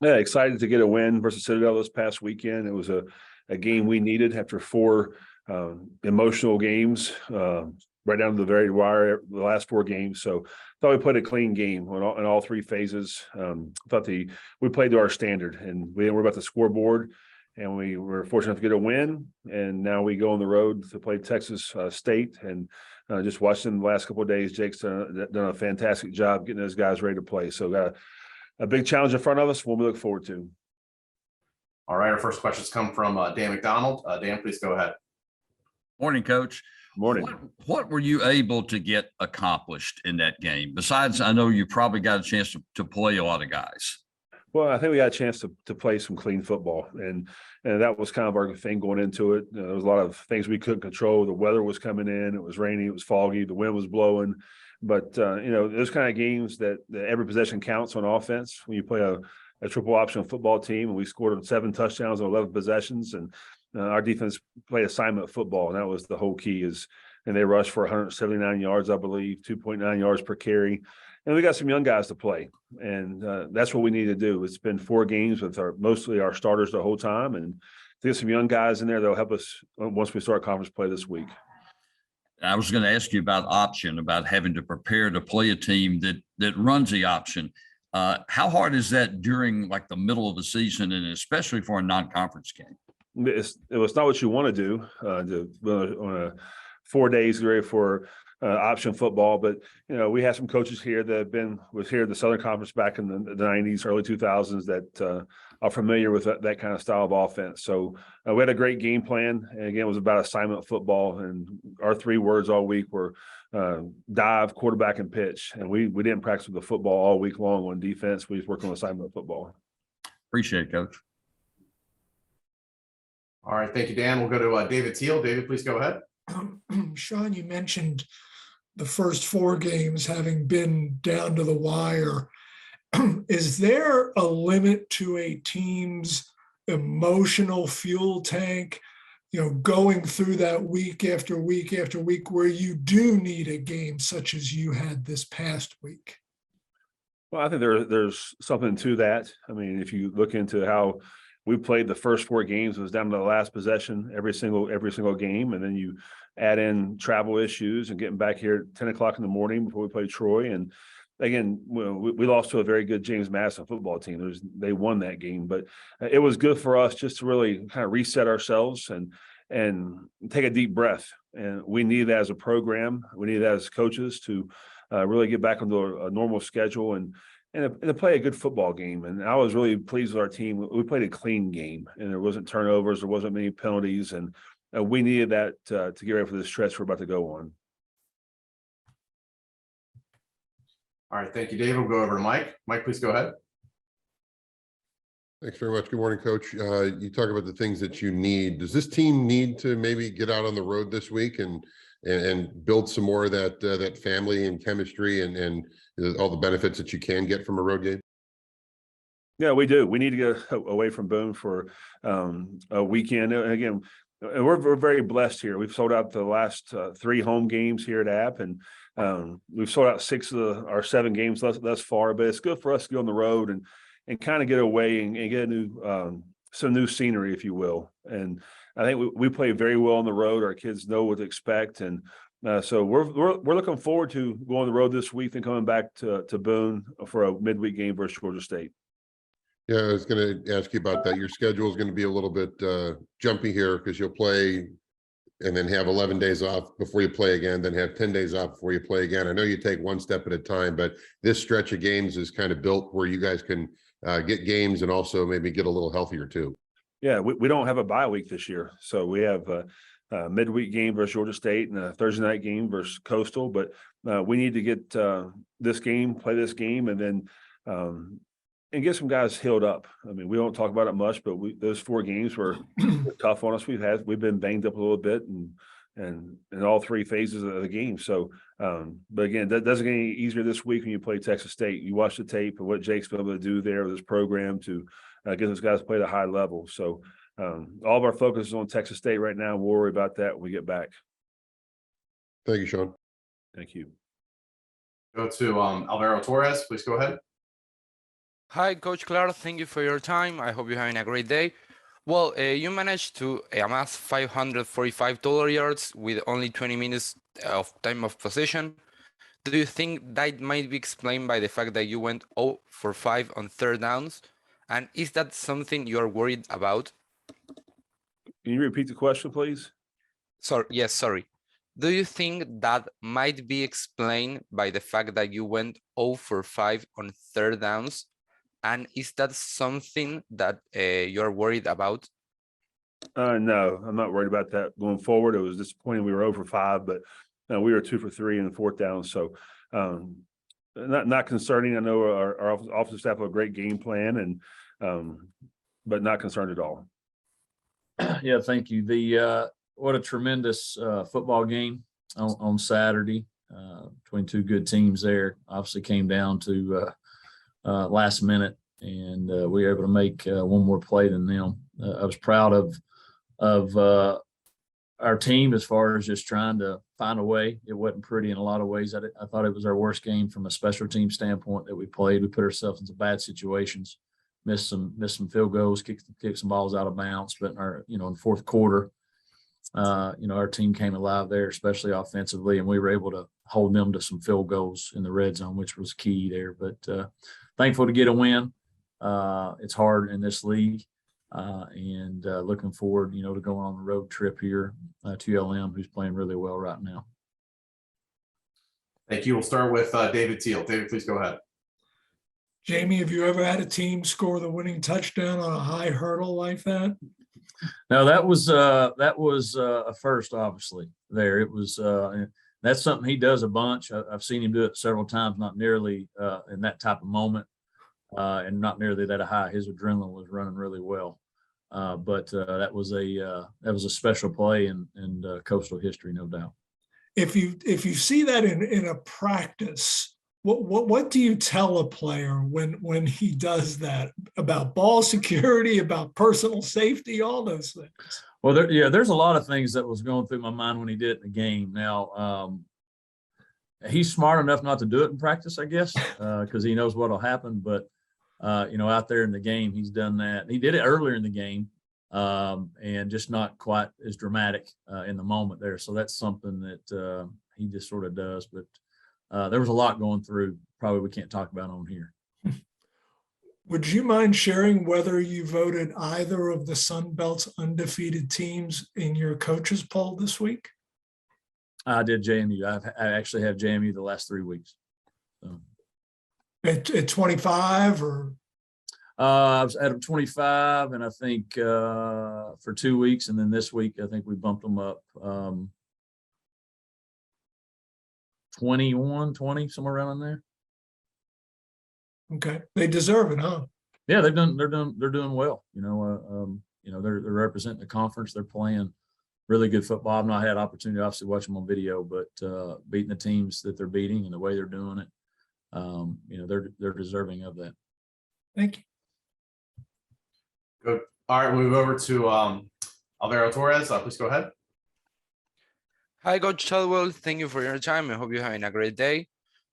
Yeah, excited to get a win versus Citadel this past weekend. It was a game we needed after four emotional games, right down to the very wire, the last four games. So thought we played a clean game in all three phases. Thought we played to our standard, and we didn't worry about the scoreboard. And we were fortunate to get a win. And now we go on the road to play Texas State. And just watching the last couple of days, Jake's done a fantastic job getting those guys ready to play. So got a big challenge in front of us. One we look forward to. All right, our first questions come from Dan McDonald. Dan, please go ahead. Morning, Coach. Morning. What were you able to get accomplished in that game? Besides, I know you probably got a chance to play a lot of guys. Well, I think we got a chance to play some clean football, and that was kind of our thing going into it. There was a lot of things we couldn't control. The weather was coming in. It was rainy. It was foggy. The wind was blowing. But, those kind of games that every possession counts on offense when you play a triple option football team, and we scored 7 touchdowns on 11 possessions, and our defense played assignment football, and that was the whole key. And they rushed for 179 yards, I believe, 2.9 yards per carry. And we got some young guys to play, and that's what we need to do. It's been 4 games with mostly our starters the whole time, and to get some young guys in there that'll help us once we start conference play this week. I was going to ask you about option, about having to prepare to play a team that runs the option. How hard is that during like the middle of the season, and especially for a non-conference game? It's not what you want to do on 4 days ready for option football, but we have some coaches here that was here at the Southern Conference back in the 90s, early 2000s that are familiar with that kind of style of offense. So we had a great game plan, and again, it was about assignment football, and our 3 words all week were dive, quarterback, and pitch. And we didn't practice with the football all week long on defense. We just worked on assignment football. Appreciate it, Coach. All right, thank you, Dan. We'll go to David Teal. David, please go ahead. Shawn, you mentioned the first 4 games having been down to the wire. Is there a limit to a team's emotional fuel tank, going through that week after week after week, where you do need a game such as you had this past week? Well, I think there's something to that. I mean, if you look into how we played the first 4 games, it was down to the last possession every single game, and then you add in travel issues and getting back here at 10 o'clock in the morning before we played Troy. And again, we lost to a very good James Madison football team. They won that game, but it was good for us just to really kind of reset ourselves and take a deep breath. And we need that as a program. We need that as coaches to really get back into a normal schedule and to play a good football game. And I was really pleased with our team. We played a clean game, and there wasn't turnovers. There wasn't many penalties. And we needed that to get ready for the stretch we're about to go on. All right, thank you, David. We'll go over to Mike. Mike, please go ahead. Thanks very much. Good morning, Coach. You talk about the things that you need. Does this team need to maybe get out on the road this week and build some more of that family and chemistry and all the benefits that you can get from a road game? Yeah, we do. We need to get away from Boone for a weekend. And again, we're very blessed here. We've sold out the last 3 home games here at App, and we've sold out 6 of our 7 games thus far. But it's good for us to go on the road and kind of get away and get some new scenery, if you will. And I think we play very well on the road. Our kids know what to expect, and so we're looking forward to going on the road this week and coming back to Boone for a midweek game versus Georgia State. Yeah, I was going to ask you about that. Your schedule is going to be a little bit jumpy here because you'll play and then have 11 days off before you play again, then have 10 days off before you play again. I know you take one step at a time, but this stretch of games is kind of built where you guys can get games and also maybe get a little healthier too. Yeah, we don't have a bye week this year. So we have a midweek game versus Georgia State and a Thursday night game versus Coastal. But we need to get play this game, and then and get some guys healed up. I mean, we don't talk about it much, but those 4 games were tough on us. We've been banged up a little bit and in all 3 phases of the game. So, but again, that doesn't get any easier this week when you play Texas State. You watch the tape and what Jake's been able to do there with this program to get those guys to play at a high level. So all of our focus is on Texas State right now. We'll worry about that when we get back. Thank you, Shawn. Thank you. Go to Alvaro Torres. Please go ahead. Hi, Coach Clark. Thank you for your time. I hope you're having a great day. Well, you managed to amass 545 total yards with only 20 minutes of time of possession. Do you think that might be explained by the fact that you went 0 for 5 on third downs? And is that something you're worried about? Can you repeat the question, please? Sorry. Do you think that might be explained by the fact that you went 0 for 5 on third downs? And is that something that you're worried about? No, I'm not worried about that going forward. It was disappointing. We were over 5, but we were 2 for 3 in the fourth down. So not concerning. I know our offensive staff have a great game plan, and but not concerned at all. Yeah, thank you. What a tremendous football game on Saturday between two good teams there. Obviously came down to last minute, and we were able to make one more play than them. I was proud of our team as far as just trying to find a way. It wasn't pretty in a lot of ways. I thought it was our worst game from a special team standpoint that we played. We put ourselves in some bad situations, missed some field goals, kicked some balls out of bounds. But in the fourth quarter, our team came alive there, especially offensively, and we were able to hold them to some field goals in the red zone, which was key there. But thankful to get a win. It's hard in this league, and looking forward, to going on the road trip here to LM, who's playing really well right now. Thank you. We'll start with David Teal. David, please go ahead. Jamey, have you ever had a team score the winning touchdown on a high hurdle like that? No, that was a first, obviously. There, it was. That's something he does a bunch. I've seen him do it several times, not nearly in that type of moment, and not nearly that high. His adrenaline was running really well, but that was a special play in Coastal history, no doubt. If you see that in a practice, what do you tell a player when he does that about ball security, about personal safety, all those things? Well, there's a lot of things that was going through my mind when he did it in the game. Now, he's smart enough not to do it in practice, I guess, because he knows what'll happen. But out there in the game, he's done that. He did it earlier in the game, and just not quite as dramatic in the moment there. So that's something that he just sort of does. But there was a lot going through, probably we can't talk about on here. Would you mind sharing whether you voted either of the Sun Belt's undefeated teams in your coaches poll this week? I did JMU. I actually have JMU the last 3 weeks. So. At 25 or? I was at 25, and I think for 2 weeks, and then this week I think we bumped them up 21, 20, somewhere around in there. Okay, they deserve it, huh? Yeah, they're doing well. They're representing the conference. They're playing really good football. I've not had opportunity to obviously watch them on video, but beating the teams that they're beating and the way they're doing it, they're deserving of that. Thank you. Good. All right, we'll move over to Alvaro Torres. Please go ahead. Hi, Coach Chadwell. Thank you for your time. I hope you're having a great day.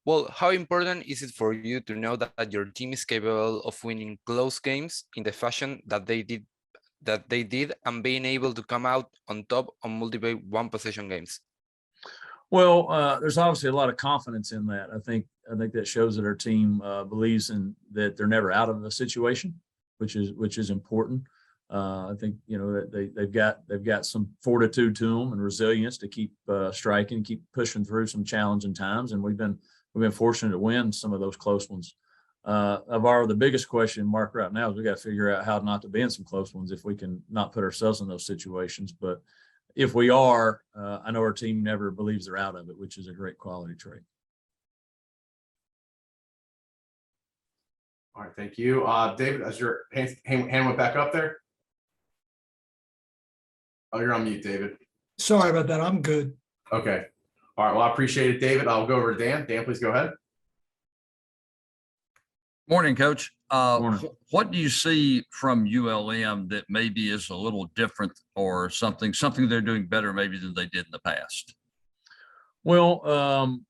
Well, how important is it for you to know that your team is capable of winning close games in the fashion that they did, and being able to come out on top on multiple one-possession games? Well, there's obviously a lot of confidence in that. I think that shows that our team believes in that they're never out of a situation, which is important. I think that they've got some fortitude to them and resilience to keep striking, keep pushing through some challenging times, and we've been fortunate to win some of those close ones. The biggest question mark right now is we got to figure out how not to be in some close ones if we can not put ourselves in those situations. But if we are, I know our team never believes they're out of it, which is a great quality trait. All right, thank you. David, as your hand went back up there. Oh, you're on mute, David. Sorry about that. I'm good. Okay. All right. Well, I appreciate it, David. I'll go over to Dan. Dan, please go ahead. Morning, Coach. Morning. What do you see from ULM that maybe is a little different, or something they're doing better maybe than they did in the past? Well,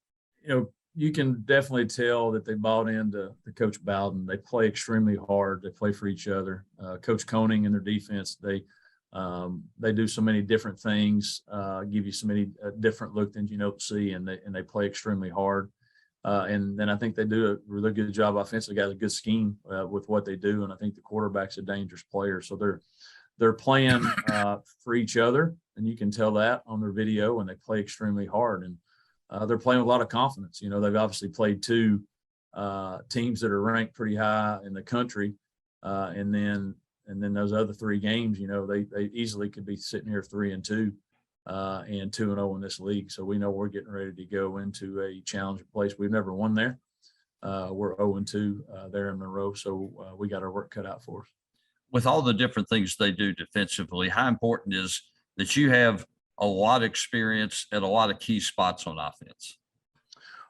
you can definitely tell that they bought into Coach Bowden. They play extremely hard. They play for each other. Coach Koning and their defense, they do so many different things, give you so many different look than you don't see, and they play extremely hard. And then I think they do a really good job offensively. Got a good scheme with what they do, and I think the quarterback's a dangerous player. So they're playing for each other, and you can tell that on their video. And they play extremely hard, and they're playing with a lot of confidence. You know, they've obviously played two teams that are ranked pretty high in the country, and then those other three games, you know, they easily could be sitting here 3-2 and 2-0 in this league. So we know we're getting ready to go into a challenging place. We've never won there. We're 0-2 there in Monroe, so we got our work cut out for us. With all the different things they do defensively, how important is that you have a lot of experience at a lot of key spots on offense?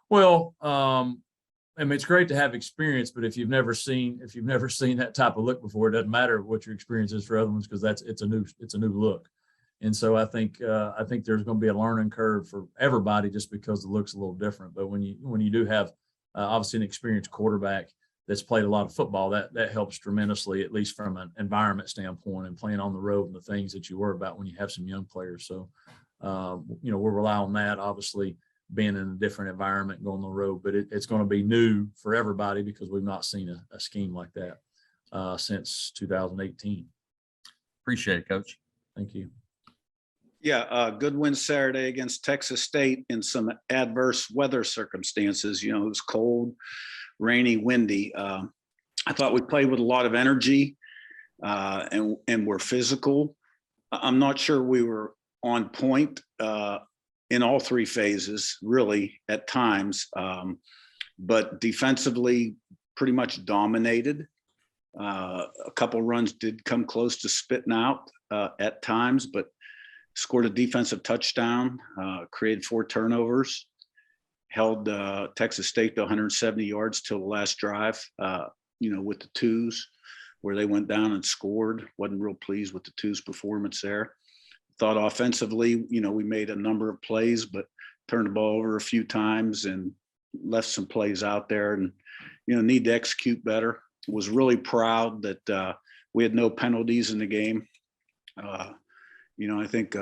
Well, I mean, it's great to have experience, but if you've never seen that type of look before, it doesn't matter what your experience is for other ones, because it's a new look. And so I think there's going to be a learning curve for everybody just because the look's a little different. But when you do have obviously an experienced quarterback that's played a lot of football, that helps tremendously, at least from an environment standpoint and playing on the road and the things that you worry about when you have some young players. So, you know, we'll rely on that, obviously, being in a different environment, going on the road, but it's going to be new for everybody because we've not seen a scheme like that since 2018. Appreciate it, Coach. Thank you. Yeah, good win Saturday against Texas State in some adverse weather circumstances. You know, it was cold, rainy, windy. I thought we played with a lot of energy and were physical. I'm not sure we were on point in all three phases, really, at times. But defensively, pretty much dominated. A couple runs did come close to spitting out at times, but scored a defensive touchdown, created 4 turnovers, held Texas State to 170 yards till the last drive, you know, with the twos, where they went down and scored. Wasn't real pleased with the twos performance there. Thought offensively, you know, we made a number of plays, but turned the ball over a few times and left some plays out there, and, you know, need to execute better. Was really proud that we had no penalties in the game. You know, I think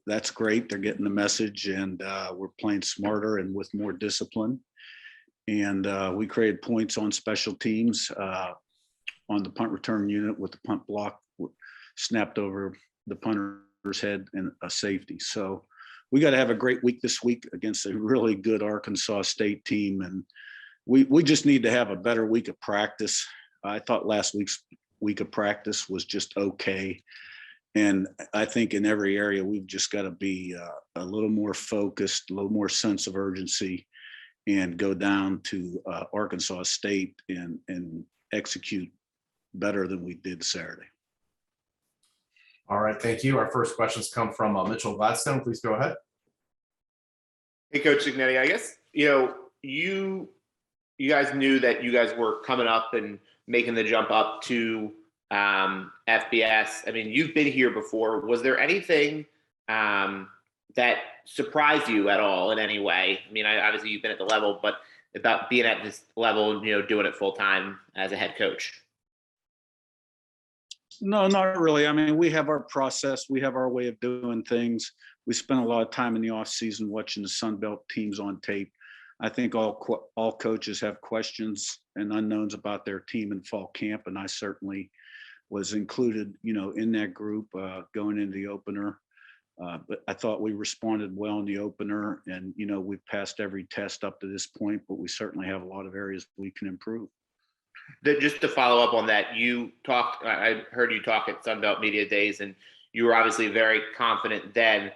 that's great. They're getting the message, and we're playing smarter and with more discipline. And we created points on special teams on the punt return unit with the punt block snapped over the punter's head and a safety. So we got to have a great week this week against a really good Arkansas State team. And we just need to have a better week of practice. I thought last week's week of practice was just okay. And I think in every area, we've just got to be a little more focused, a little more sense of urgency, and go down to Arkansas State and execute better than we did Saturday. All right, thank you. Our first questions come from Mitchell Gladstone. Please go ahead. Hey, Coach Cignetti. I guess, you know, you guys knew that you guys were coming up and making the jump up to FBS. I mean, you've been here before. Was there anything that surprised you at all in any way? I mean, obviously you've been at the level, but about being at this level, you know, doing it full time as a head coach. No, not really. I mean, we have our process. We have our way of doing things. We spent a lot of time in the off season watching the Sun Belt teams on tape. I think all coaches have questions and unknowns about their team in fall camp, and I certainly was included, you know, in that group going into the opener. But I thought we responded well in the opener, and, you know, we've passed every test up to this point, but we certainly have a lot of areas we can improve. Just to follow up on that, I heard you talk at Sunbelt Media Days, and you were obviously very confident then.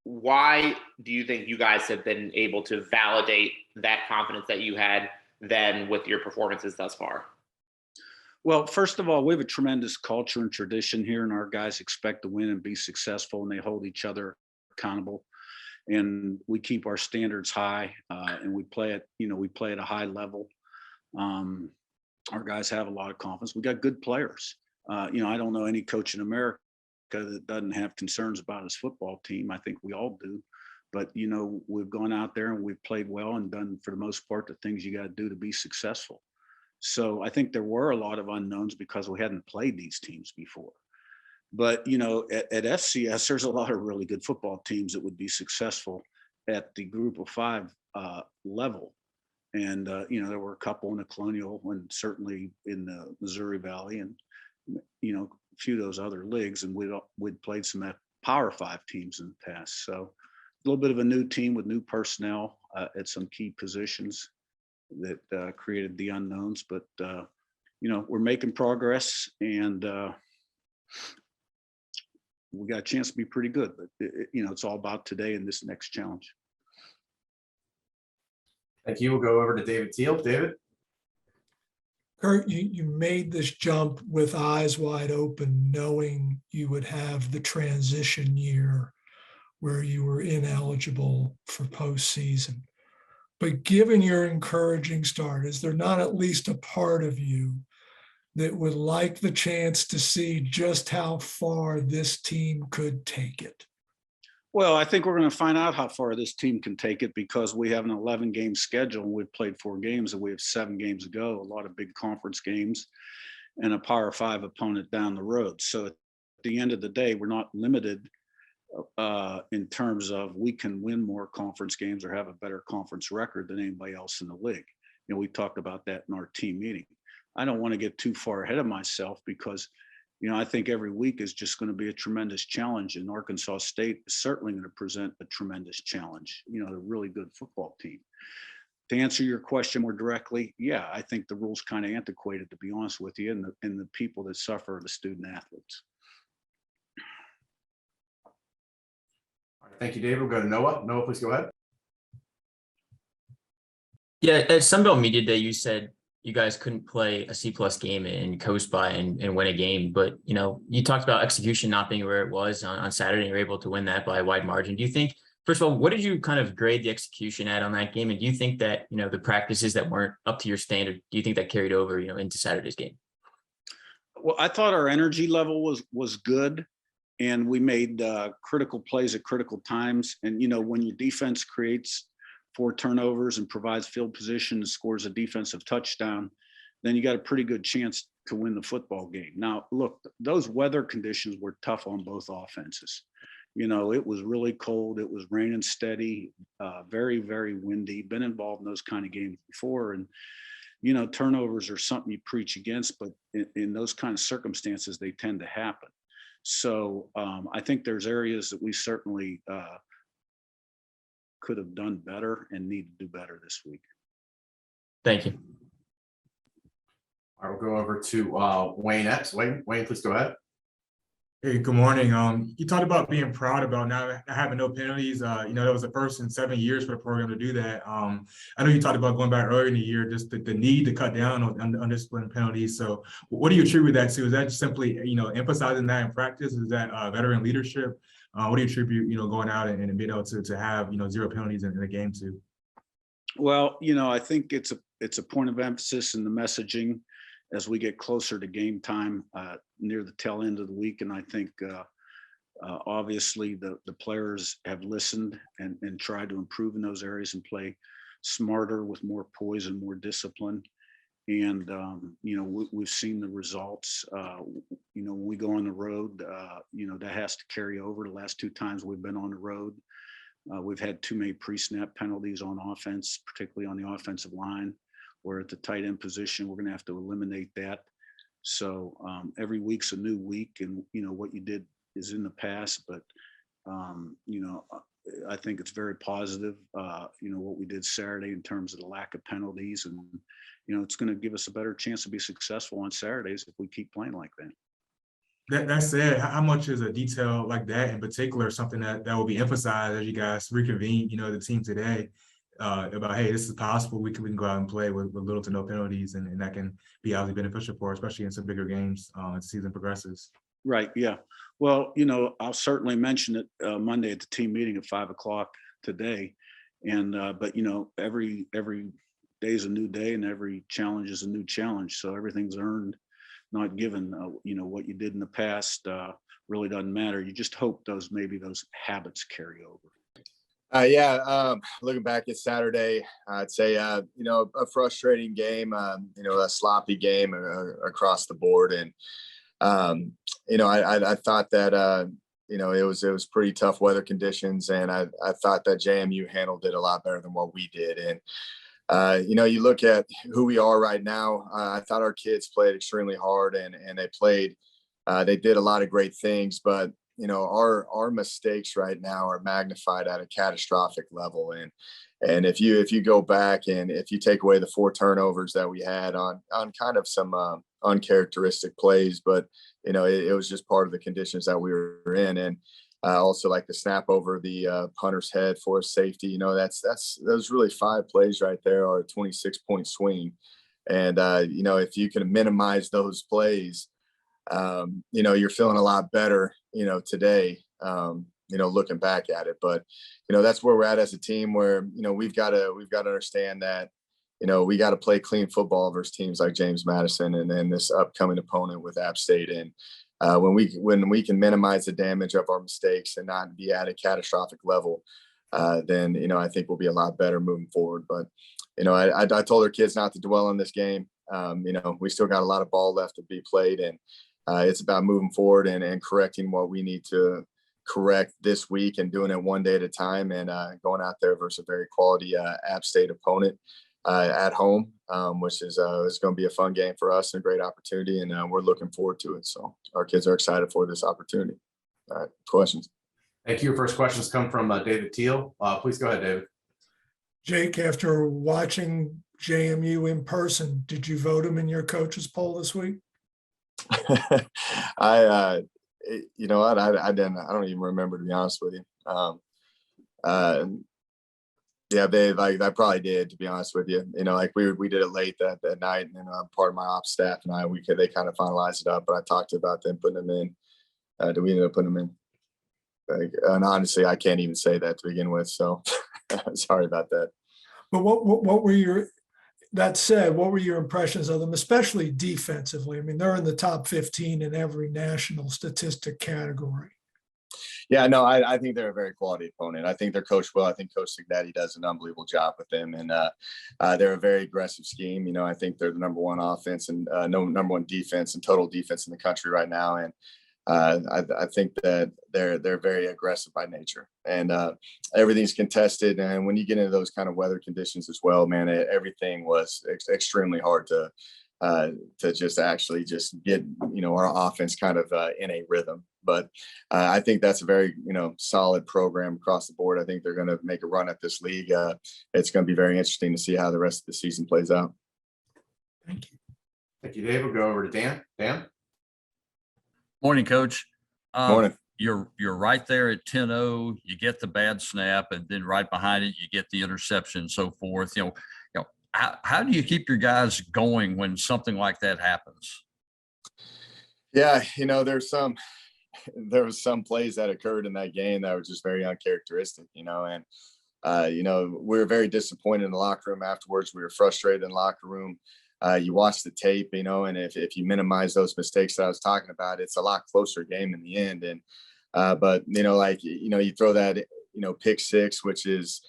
Why do you think you guys have been able to validate that confidence that you had then with your performances thus far? Well, first of all, we have a tremendous culture and tradition here, and our guys expect to win and be successful, and they hold each other accountable. And we keep our standards high, and we play at a high level. Our guys have a lot of confidence. We got good players. You know, I don't know any coach in America that doesn't have concerns about his football team. I think we all do. But, you know, we've gone out there and we've played well and done, for the most part, the things you got to do to be successful. So I think there were a lot of unknowns because we hadn't played these teams before. But, you know, at FCS, there's a lot of really good football teams that would be successful at the group of 5 level. And, you know, there were a couple in the Colonial and certainly in the Missouri Valley and, you know, a few of those other leagues. And we'd played some Power 5 teams in the past. So a little bit of a new team with new personnel at some key positions that created the unknowns. But, you know, we're making progress and we got a chance to be pretty good. But, you know, it's all about today and this next challenge. Thank you. We'll go over to David Teal. David. Curt, you made this jump with eyes wide open, knowing you would have the transition year where you were ineligible for postseason. But given your encouraging start, is there not at least a part of you that would like the chance to see just how far this team could take it? Well, I think we're going to find out how far this team can take it because we have an 11-game schedule and we've played 4 games and we have 7 games to go, a lot of big conference games and a Power 5 opponent down the road. So at the end of the day, we're not limited in terms of we can win more conference games or have a better conference record than anybody else in the league. You know, we talked about that in our team meeting. I don't want to get too far ahead of myself because, you know, I think every week is just going to be a tremendous challenge, and Arkansas State is certainly going to present a tremendous challenge. You know, a really good football team. To answer your question more directly, yeah, I think the rule's kind of antiquated, to be honest with you, and the people that suffer are the student athletes. All right, thank you, David. We'll go to Noah. Noah, please go ahead. Yeah, at Sunbelt Media Day, you said you guys couldn't play a C+ game and coast by and win a game. But, you know, you talked about execution not being where it was on Saturday, and you were able to win that by a wide margin. Do you think, first of all, what did you kind of grade the execution at on that game? And do you think that, you know, the practices that weren't up to your standard, do you think that carried over, you know, into Saturday's game? Well, I thought our energy level was good, and we made critical plays at critical times. And, you know, when your defense creates 4 turnovers and provides field position and scores a defensive touchdown, then you got a pretty good chance to win the football game. Now, look, those weather conditions were tough on both offenses. You know, it was really cold. It was raining steady, very, very windy. Been involved in those kind of games before. And, you know, turnovers are something you preach against, but in those kind of circumstances, they tend to happen. So I think there's areas that we certainly could have done better and need to do better this week. Thank you. All right, we'll go over to Wayne next. Wayne, please go ahead. Hey, good morning. You talked about being proud about not having no penalties. You know, that was the first in 7 years for the program to do that. I know you talked about going back earlier in the year, just the need to cut down on undisciplined penalties. So what do you attribute that to? Is that just simply, you know, emphasizing that in practice? Is that veteran leadership? What do you attribute, you know, going out and being able to have, you know, 0 penalties in the game to? Well, you know, I think it's a point of emphasis in the messaging as we get closer to game time near the tail end of the week. And I think obviously the players have listened and tried to improve in those areas and play smarter with more poise and more discipline. And, you know, we've seen the results. You know, when we go on the road, you know, that has to carry over. The last 2 times we've been on the road, we've had too many pre-snap penalties on offense, particularly on the offensive line. We're at the tight end position. We're going to have to eliminate that. So every week's a new week, and, you know, what you did is in the past, but, you know, I think it's very positive, you know, what we did Saturday in terms of the lack of penalties, and, you know, it's going to give us a better chance to be successful on Saturdays if we keep playing like that. That said, how much is a detail like that in particular something that will be emphasized as you guys reconvene, you know, the team today? About, hey, this is possible. We can go out and play with little to no penalties, and that can be obviously beneficial for us, especially in some bigger games as the season progresses. Right. Yeah. Well, you know, I'll certainly mention it Monday at the team meeting at 5 o'clock today. And but, you know, every day is a new day, and every challenge is a new challenge. So everything's earned, not given. You know, what you did in the past really doesn't matter. You just hope those habits carry over. Looking back at Saturday, I'd say, a frustrating game, a sloppy game across the board. And, I thought that, it was pretty tough weather conditions. And I thought that JMU handled it a lot better than what we did. And, you look at who we are right now. I thought our kids played extremely hard and they did a lot of great things, but our mistakes right now are magnified at a catastrophic level. And if you go back and if you take away the 4 turnovers that we had on kind of some uncharacteristic plays, but it was just part of the conditions that we were in. And also like the snap over the punter's head for a safety, those really 5 plays right there are a 26-point swing. And if you can minimize those plays, you're feeling a lot better, today, looking back at it. But, that's where we're at as a team where, we've got to understand that, we got to play clean football versus teams like James Madison and then this upcoming opponent with App State. And when we can minimize the damage of our mistakes and not be at a catastrophic level, then, I think we'll be a lot better moving forward. But, I told our kids not to dwell on this game. We still got a lot of ball left to be played, and it's about moving forward and correcting what we need to correct this week and doing it one day at a time and going out there versus a very quality App State opponent at home, which is going to be a fun game for us and a great opportunity. And we're looking forward to it. So our kids are excited for this opportunity. All right, questions. Thank you. First questions come from David Teal. Please go ahead, David. Jake, after watching JMU in person, did you vote him in your coaches poll this week? I didn't. I don't even remember, to be honest with you. I probably did, to be honest with you. We did it late that night, and part of my ops staff and they kind of finalized it up. But I talked about them putting them in. Do we end up putting them in? And honestly, I can't even say that to begin with. So sorry about that. But what were your? That said, what were your impressions of them, especially defensively? I mean, they're in the top 15 in every national statistic category. Yeah, no, I think they're a very quality opponent. I think they're coached well. I think Coach Cignetti does an unbelievable job with them, and they're a very aggressive scheme. I think they're the number 1 offense and number 1 defense and total defense in the country right now. And I think that they're very aggressive by nature, and everything's contested. And when you get into those kind of weather conditions as well, man, everything was extremely hard to just actually just get, our offense kind of in a rhythm. But I think that's a very, solid program across the board. I think they're going to make a run at this league. It's going to be very interesting to see how the rest of the season plays out. Thank you. Thank you, Dave. We'll go over to Dan. Dan. Morning, Coach. Morning. You're right there at 10-0. You get the bad snap, and then right behind it, you get the interception and so forth. How do you keep your guys going when something like that happens? Yeah, there was some plays that occurred in that game that were just very uncharacteristic, and we were very disappointed in the locker room afterwards. We were frustrated in the locker room. You watch the tape, and if you minimize those mistakes that I was talking about, it's a lot closer game in the end. And but you throw that pick 6, which is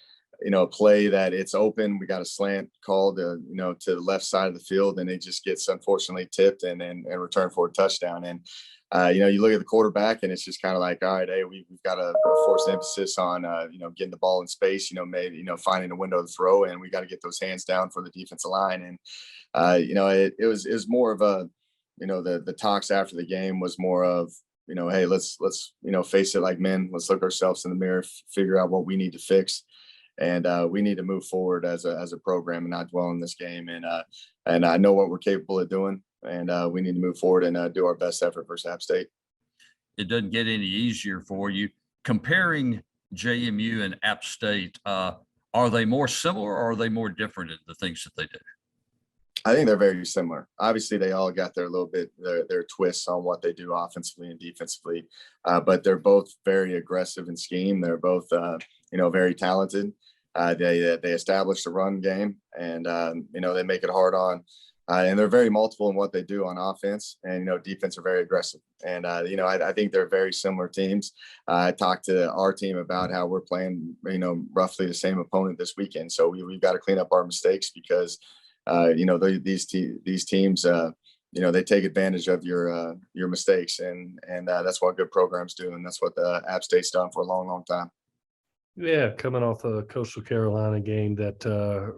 a play that it's open. We got a slant called to the left side of the field, and it just gets unfortunately tipped and returned for a touchdown. And you look at the quarterback, and it's just kind of like, all right, hey, we've got to force emphasis on getting the ball in space, maybe finding a window to throw, and we got to get those hands down for the defensive line. And it was more of a the talks after the game was more of hey, let's face it like men. Let's look ourselves in the mirror, figure out what we need to fix. And we need to move forward as a program and not dwell in this game. And I know what we're capable of doing, and we need to move forward and do our best effort versus App State. It doesn't get any easier for you. Comparing JMU and App State, are they more similar or are they more different in the things that they do? I think they're very similar. Obviously, they all got their little bit their twists on what they do offensively and defensively, but they're both very aggressive in scheme. They're both very talented. They establish the run game, and they make it hard on and they're very multiple in what they do on offense, and defense are very aggressive. And I think they're very similar teams. I talked to our team about how we're playing roughly the same opponent this weekend, so we've got to clean up our mistakes because these teams they take advantage of your mistakes, and that's what good programs do, and that's what the App State's done for a long time. Yeah, coming off a Coastal Carolina game that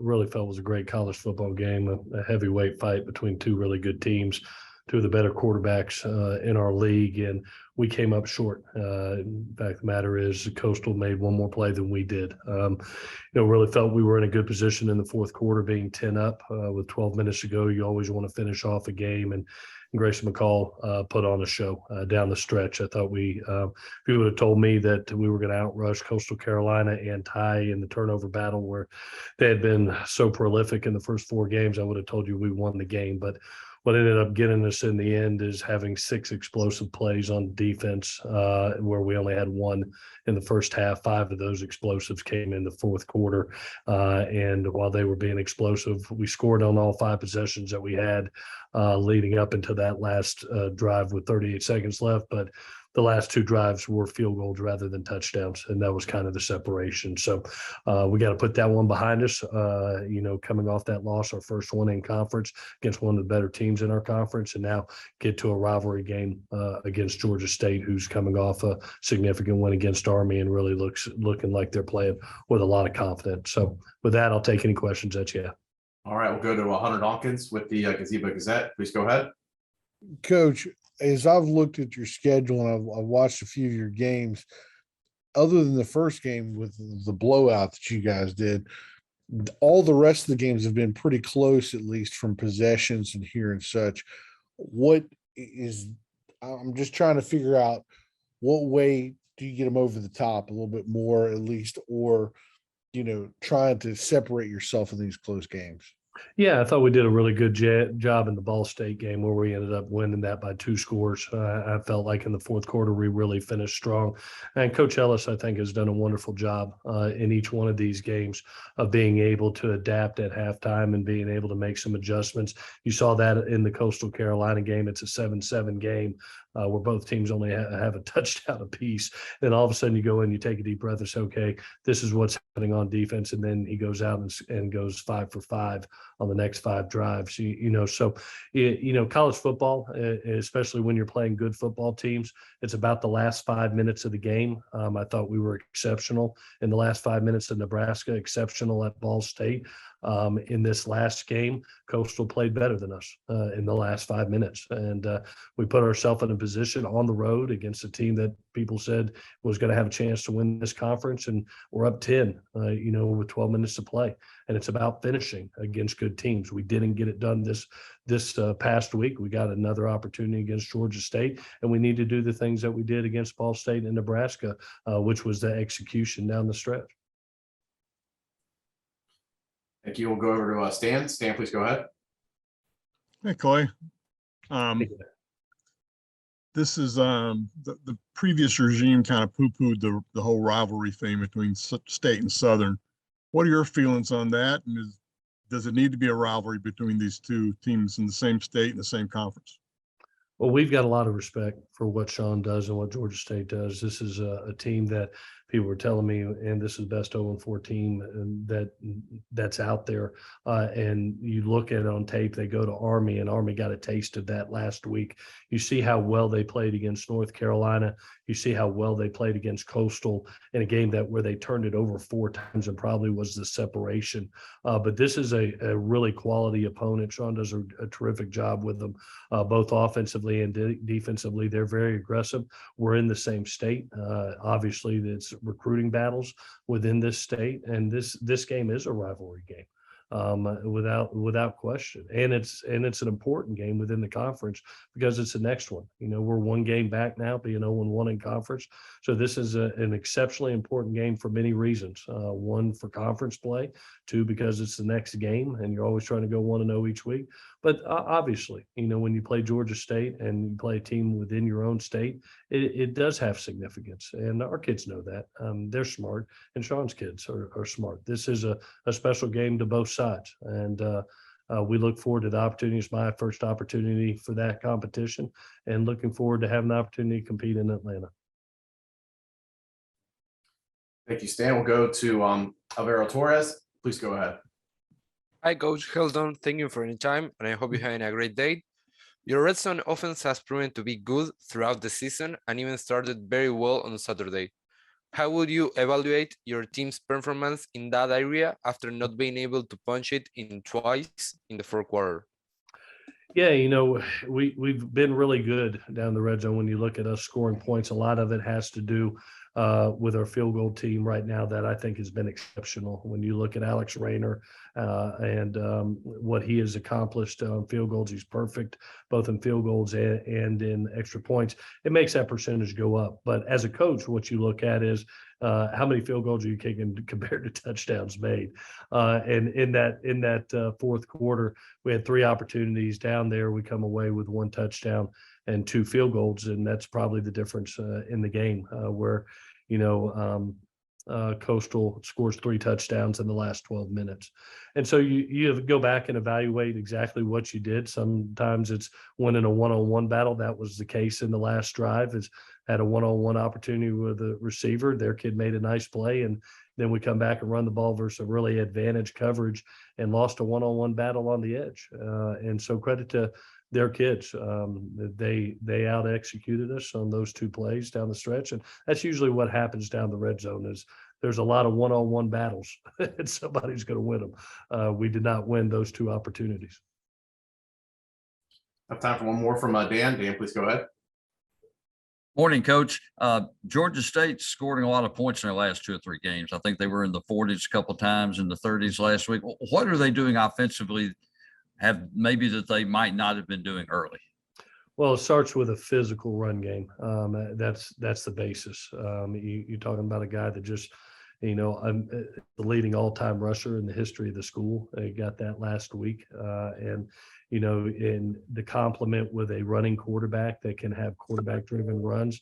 really felt was a great college football game, a heavyweight fight between two really good teams, two of the better quarterbacks in our league, and we came up short. In fact, the matter is Coastal made one more play than we did. Really felt we were in a good position in the fourth quarter, being 10 up with 12 minutes to go. You always want to finish off a game, and Grayson McCall put on a show down the stretch. I thought if you would have told me that we were going to outrush Coastal Carolina and tie in the turnover battle where they had been so prolific in the first 4 games, I would have told you we won the game. But what ended up getting us in the end is having 6 explosive plays on defense where we only had 1 in the first half. 5 of those explosives came in the fourth quarter. And while they were being explosive, we scored on all 5 possessions that we had leading up into that last drive with 38 seconds left. But the last 2 drives were field goals rather than touchdowns, and that was kind of the separation. So we got to put that one behind us. Coming off that loss, our first one in conference against one of the better teams in our conference, and now get to a rivalry game against Georgia State, who's coming off a significant win against Army and really looking like they're playing with a lot of confidence. So with that, I'll take any questions that you have. All right, we'll go to Hunter Dawkins with the Gazebo Gazette. Please go ahead. Coach, as I've looked at your schedule and I've watched a few of your games, other than the first game with the blowout that you guys did, all the rest of the games have been pretty close, at least from possessions and here and such. I'm just trying to figure out what way do you get them over the top a little bit more, at least, or, trying to separate yourself in these close games. Yeah, I thought we did a really good job in the Ball State game where we ended up winning that by 2 scores. I felt like in the fourth quarter we really finished strong. And Coach Ellis, I think, has done a wonderful job in each one of these games of being able to adapt at halftime and being able to make some adjustments. You saw that in the Coastal Carolina game. It's a 7-7 game where both teams only have a touchdown apiece. Then all of a sudden you go in, you take a deep breath and say, okay, this is what's happening on defense. And then he goes out and goes 5 for 5 on the next 5 drives. College football, especially when you're playing good football teams, it's about the last 5 minutes of the game. I thought we were exceptional in the last 5 minutes of Nebraska, exceptional at Ball State. In this last game, Coastal played better than us in the last 5 minutes. And we put ourselves in a position on the road against a team that people said was going to have a chance to win this conference. And we're up 10, with 12 minutes to play. And it's about finishing against good teams. We didn't get it done this past week. We got another opportunity against Georgia State, and we need to do the things that we did against Ball State and Nebraska, which was the execution down the stretch. Thank you. We'll go over to Stan. Stan, please go ahead. Hey, Clay. This is the previous regime kind of poo-pooed the whole rivalry thing between State and Southern. What are your feelings on that? And does it need to be a rivalry between these 2 teams in the same state and the same conference? Well, we've got a lot of respect for what Shawn does and what Georgia State does. This is a team that people were telling me, and this is the best 0-4 team that's out there. And you look at it on tape, they go to Army, and Army got a taste of that last week. You see how well they played against North Carolina. You see how well they played against Coastal in a game where they turned it over 4 times and probably was the separation. But this is a really quality opponent. Shawn does a terrific job with them, both offensively and defensively. They're very aggressive. We're in the same state. Obviously, it's recruiting battles within this state, and this game is a rivalry game. Without question. And it's an important game within the conference because it's the next one. We're 1 game back now, being 0-1 in conference. So this is an exceptionally important game for many reasons. 1, for conference play. 2, because it's the next game and you're always trying to go 1-0 each week. But obviously, when you play Georgia State and you play a team within your own state, it does have significance. And our kids know that. They're smart, and Shawn's kids are smart. This is a special game to both sides. And we look forward to the opportunity. It's my first opportunity for that competition, and looking forward to having the opportunity to compete in Atlanta. Thank you, Stan. We'll go to Alvaro Torres. Please go ahead. Hi, Coach Helton. Thank you for your time, and I hope you're having a great day. Your red zone offense has proven to be good throughout the season and even started very well on Saturday. How would you evaluate your team's performance in that area after not being able to punch it in twice in the fourth quarter? Yeah, we've been really good down the red zone. When you look at us scoring points, a lot of it has to do with our field goal team right now that I think has been exceptional. When you look at Alex Rahne and what he has accomplished on field goals, he's perfect both in field goals and in extra points. It makes that percentage go up. But as a coach, what you look at is how many field goals are you kicking compared to touchdowns made? And in that fourth quarter, we had 3 opportunities down there. We come away with 1 touchdown and 2 field goals, and that's probably the difference in the game where Coastal scores 3 touchdowns in the last 12 minutes. And so you go back and evaluate exactly what you did. Sometimes it's winning a one-on-one battle. That was the case in the last drive. Is had a one-on-one opportunity with a receiver. Their kid made a nice play, and then we come back and run the ball versus a really advantaged coverage and lost a one-on-one battle on the edge. And so credit to their kids. They out-executed us on those 2 plays down the stretch. And that's usually what happens down the red zone is there's a lot of one-on-one battles and somebody's going to win them. We did not win those 2 opportunities. I have time for one more from Dan. Dan, please go ahead. Morning, Coach. Georgia State's scoring a lot of points in their last 2 or 3 games. I think they were in the 40s a couple of times, in the 30s last week. What are they doing offensively that they might not have been doing early? Well, it starts with a physical run game. That's the basis. You're talking about a guy that just, the leading all-time rusher in the history of the school. They got that last week. And in the complement with a running quarterback that can have quarterback-driven runs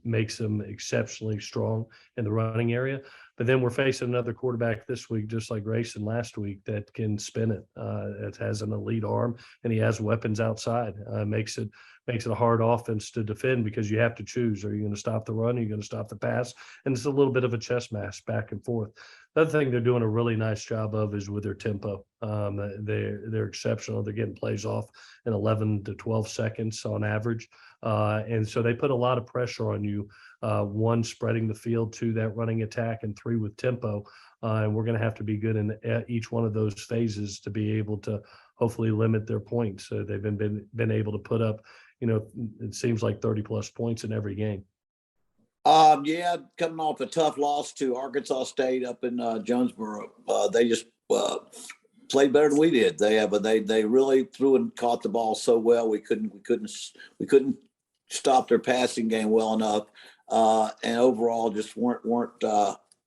makes them exceptionally strong in the running area. But then we're facing another quarterback this week, just like Grayson last week, that can spin it. It has an elite arm, and he has weapons outside. Makes it a hard offense to defend because you have to choose. Are you going to stop the run? Are you going to stop the pass? And it's a little bit of a chess match back and forth. The other thing they're doing a really nice job of is with their tempo. They're exceptional. They're getting plays off in 11 to 12 seconds on average. And so they put a lot of pressure on you. 1, spreading the field, 2, that running attack, and 3, with tempo. And we're going to have to be good in each one of those phases to be able to hopefully limit their points. They've been able to put up, it seems like 30+ points in every game. Yeah, coming off a tough loss to Arkansas State up in Jonesboro. They just played better than we did. They really threw and caught the ball so well. We couldn't stop their passing game well enough, and overall just weren't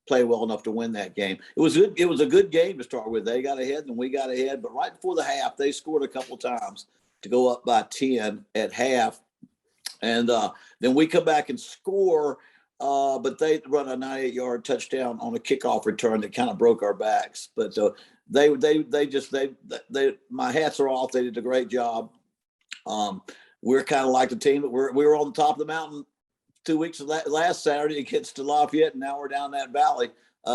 play well enough to win that game. It was good. It was a good game to start with. They got ahead and we got ahead, but right before the half, they scored a couple times to go up by 10 at half. And then we come back and score, but they run a 98-yard touchdown on a kickoff return that kind of broke our backs. But my hats are off. They did a great job. We're kind of like the team that we were on the top of the mountain 2 weeks last Saturday against Lafayette, and now we're down that valley,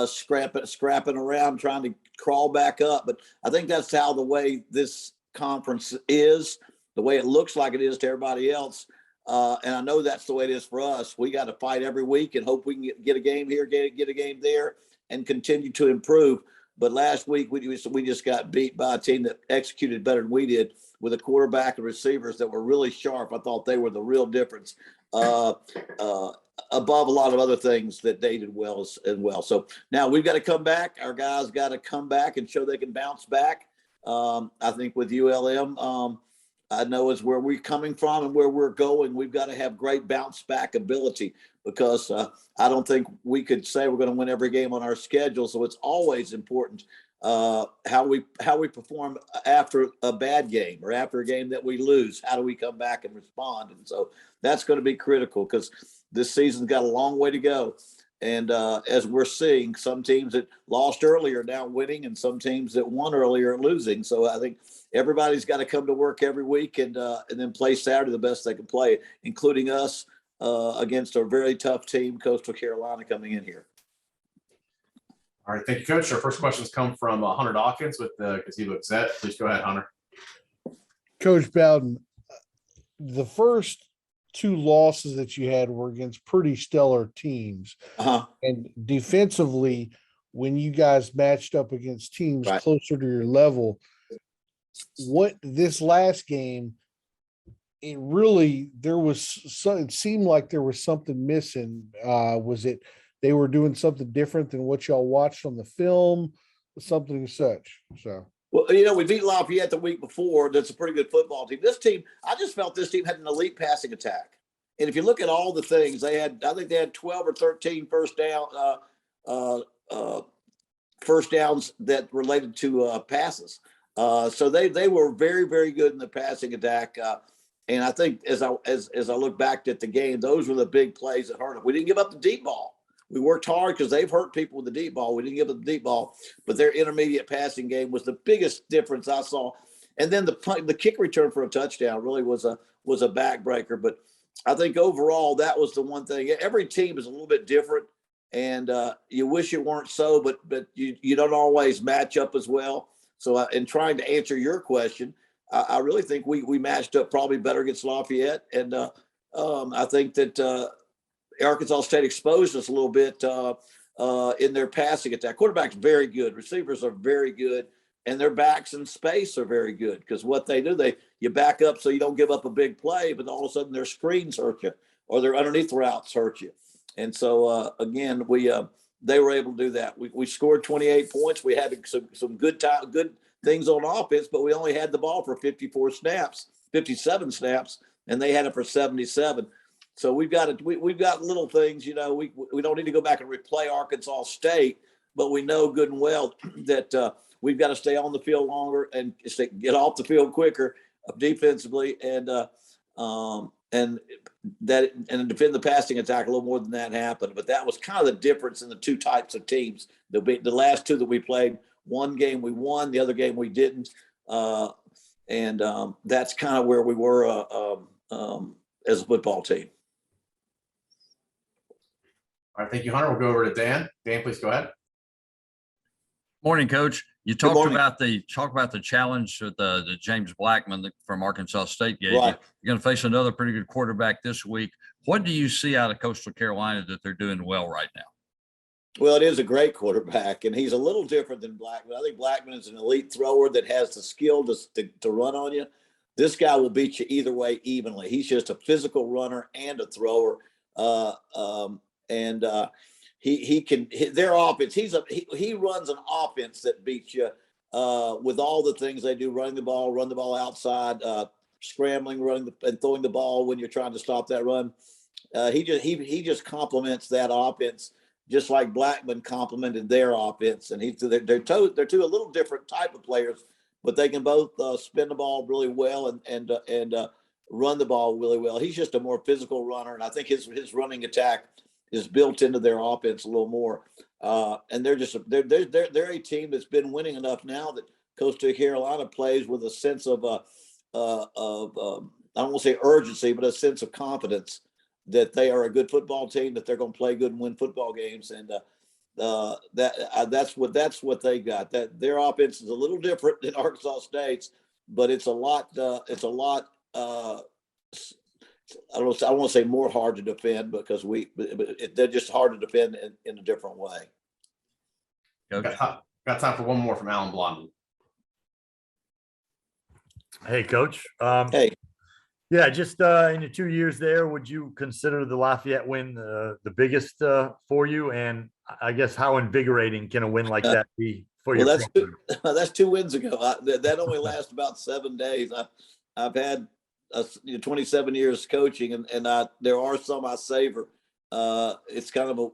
scrapping around, trying to crawl back up. But I think that's how the way this conference is, the way it looks like it is to everybody else. And I know that's the way it is for us. We got to fight every week and hope we can get a game here, get a game there, and continue to improve. But last week we just got beat by a team that executed better than we did, with a quarterback and receivers that were really sharp. I thought they were the real difference, above a lot of other things that they did well as well. So now we've got to come back. Our guys got to come back and show they can bounce back. I think with ULM, I know is where we're coming from and where we're going. We've got to have great bounce back ability, because I don't think we could say we're going to win every game on our schedule. So it's always important how we perform after a bad game or after a game that we lose. How do we come back and respond? And so that's going to be critical, because this season's got a long way to go. And as we're seeing, some teams that lost earlier are now winning, and some teams that won earlier are losing. So I think everybody's got to come to work every week and then play Saturday the best they can play, including us against a very tough team, Coastal Carolina, coming in here. All right, thank you, Coach. Our first questions come from Hunter Dawkins with the Gazebo Gazette. Please go ahead, Hunter. Coach Bowden, the first two losses that you had were against pretty stellar teams. And defensively, when you guys matched up against teams closer to your level, what this last game, it really, it seemed like there was something missing. Was it they were doing something different than what y'all watched on the film, something such? So. Well, you know, we beat Lafayette the week before. That's a pretty good football team. This team, I just felt this team had an elite passing attack. And if you look at all the things they had, I think they had 12 or 13 first downs that related to passes. So they were very, very good in the passing attack. And I think as I look back at the game, those were the big plays that hurt them. We didn't give up the deep ball. We worked hard because they've hurt people with the deep ball. We didn't give them the deep ball, but their intermediate passing game was the biggest difference I saw. And then the kick return for a touchdown really was a backbreaker. But I think overall that was the one thing. Every team is a little bit different, and you wish it weren't so, but you don't always match up as well. So in trying to answer your question, I really think we matched up probably better against Lafayette, and I think that. Arkansas State exposed us a little bit in their passing attack. Quarterback's very good. Receivers are very good. And their backs in space are very good because what they do, you back up so you don't give up a big play, but all of a sudden their screens hurt you or their underneath routes hurt you. And so, again, they were able to do that. We scored 28 points. We had some good things on offense, but we only had the ball for 57 snaps, and they had it for 77. So we've got little things, you know, we don't need to go back and replay Arkansas State, but we know good and well that we've got to stay on the field longer and get off the field quicker defensively and defend the passing attack a little more than that happened. But that was kind of the difference in the two types of teams. The last two that we played, one game we won, the other game we didn't. And that's kind of where we were as a football team. All right, thank you, Hunter. We'll go over to Dan. Dan, please go ahead. Morning, Coach. You talked about the challenge with the James Blackman from Arkansas State gave you. You're going to face another pretty good quarterback this week. What do you see out of Coastal Carolina that they're doing well right now? Well, it is a great quarterback, and he's a little different than Blackman. I think Blackman is an elite thrower that has the skill to run on you. This guy will beat you either way evenly. He's just a physical runner and a thrower. Their offense, he runs an offense that beats you with all the things they do, run the ball outside, scrambling, and throwing the ball when you're trying to stop that run. He just complements that offense just like Blackman complemented their offense. And they're two a little different type of players, but they can both spin the ball really well and run the ball really well. He's just a more physical runner, and I think his running attack is built into their offense a little more. And they're a team that's been winning enough now that Coastal Carolina plays with a sense of I don't want to say urgency, but a sense of confidence that they are a good football team, that they're going to play good and win football games. And that's what they got. That their offense is a little different than Arkansas State's, but it's a lot. I don't want to say more hard to defend because they're just hard to defend in a different way. Got time for one more from Alan Blondin. Hey, Coach. Hey. Yeah, just in your 2 years there, would you consider the Lafayette win the biggest for you? And I guess how invigorating can a win like that be for you? That's 2 wins ago. That only lasts about 7 days. I've had 27 years coaching, and there are some I savor. It's kind of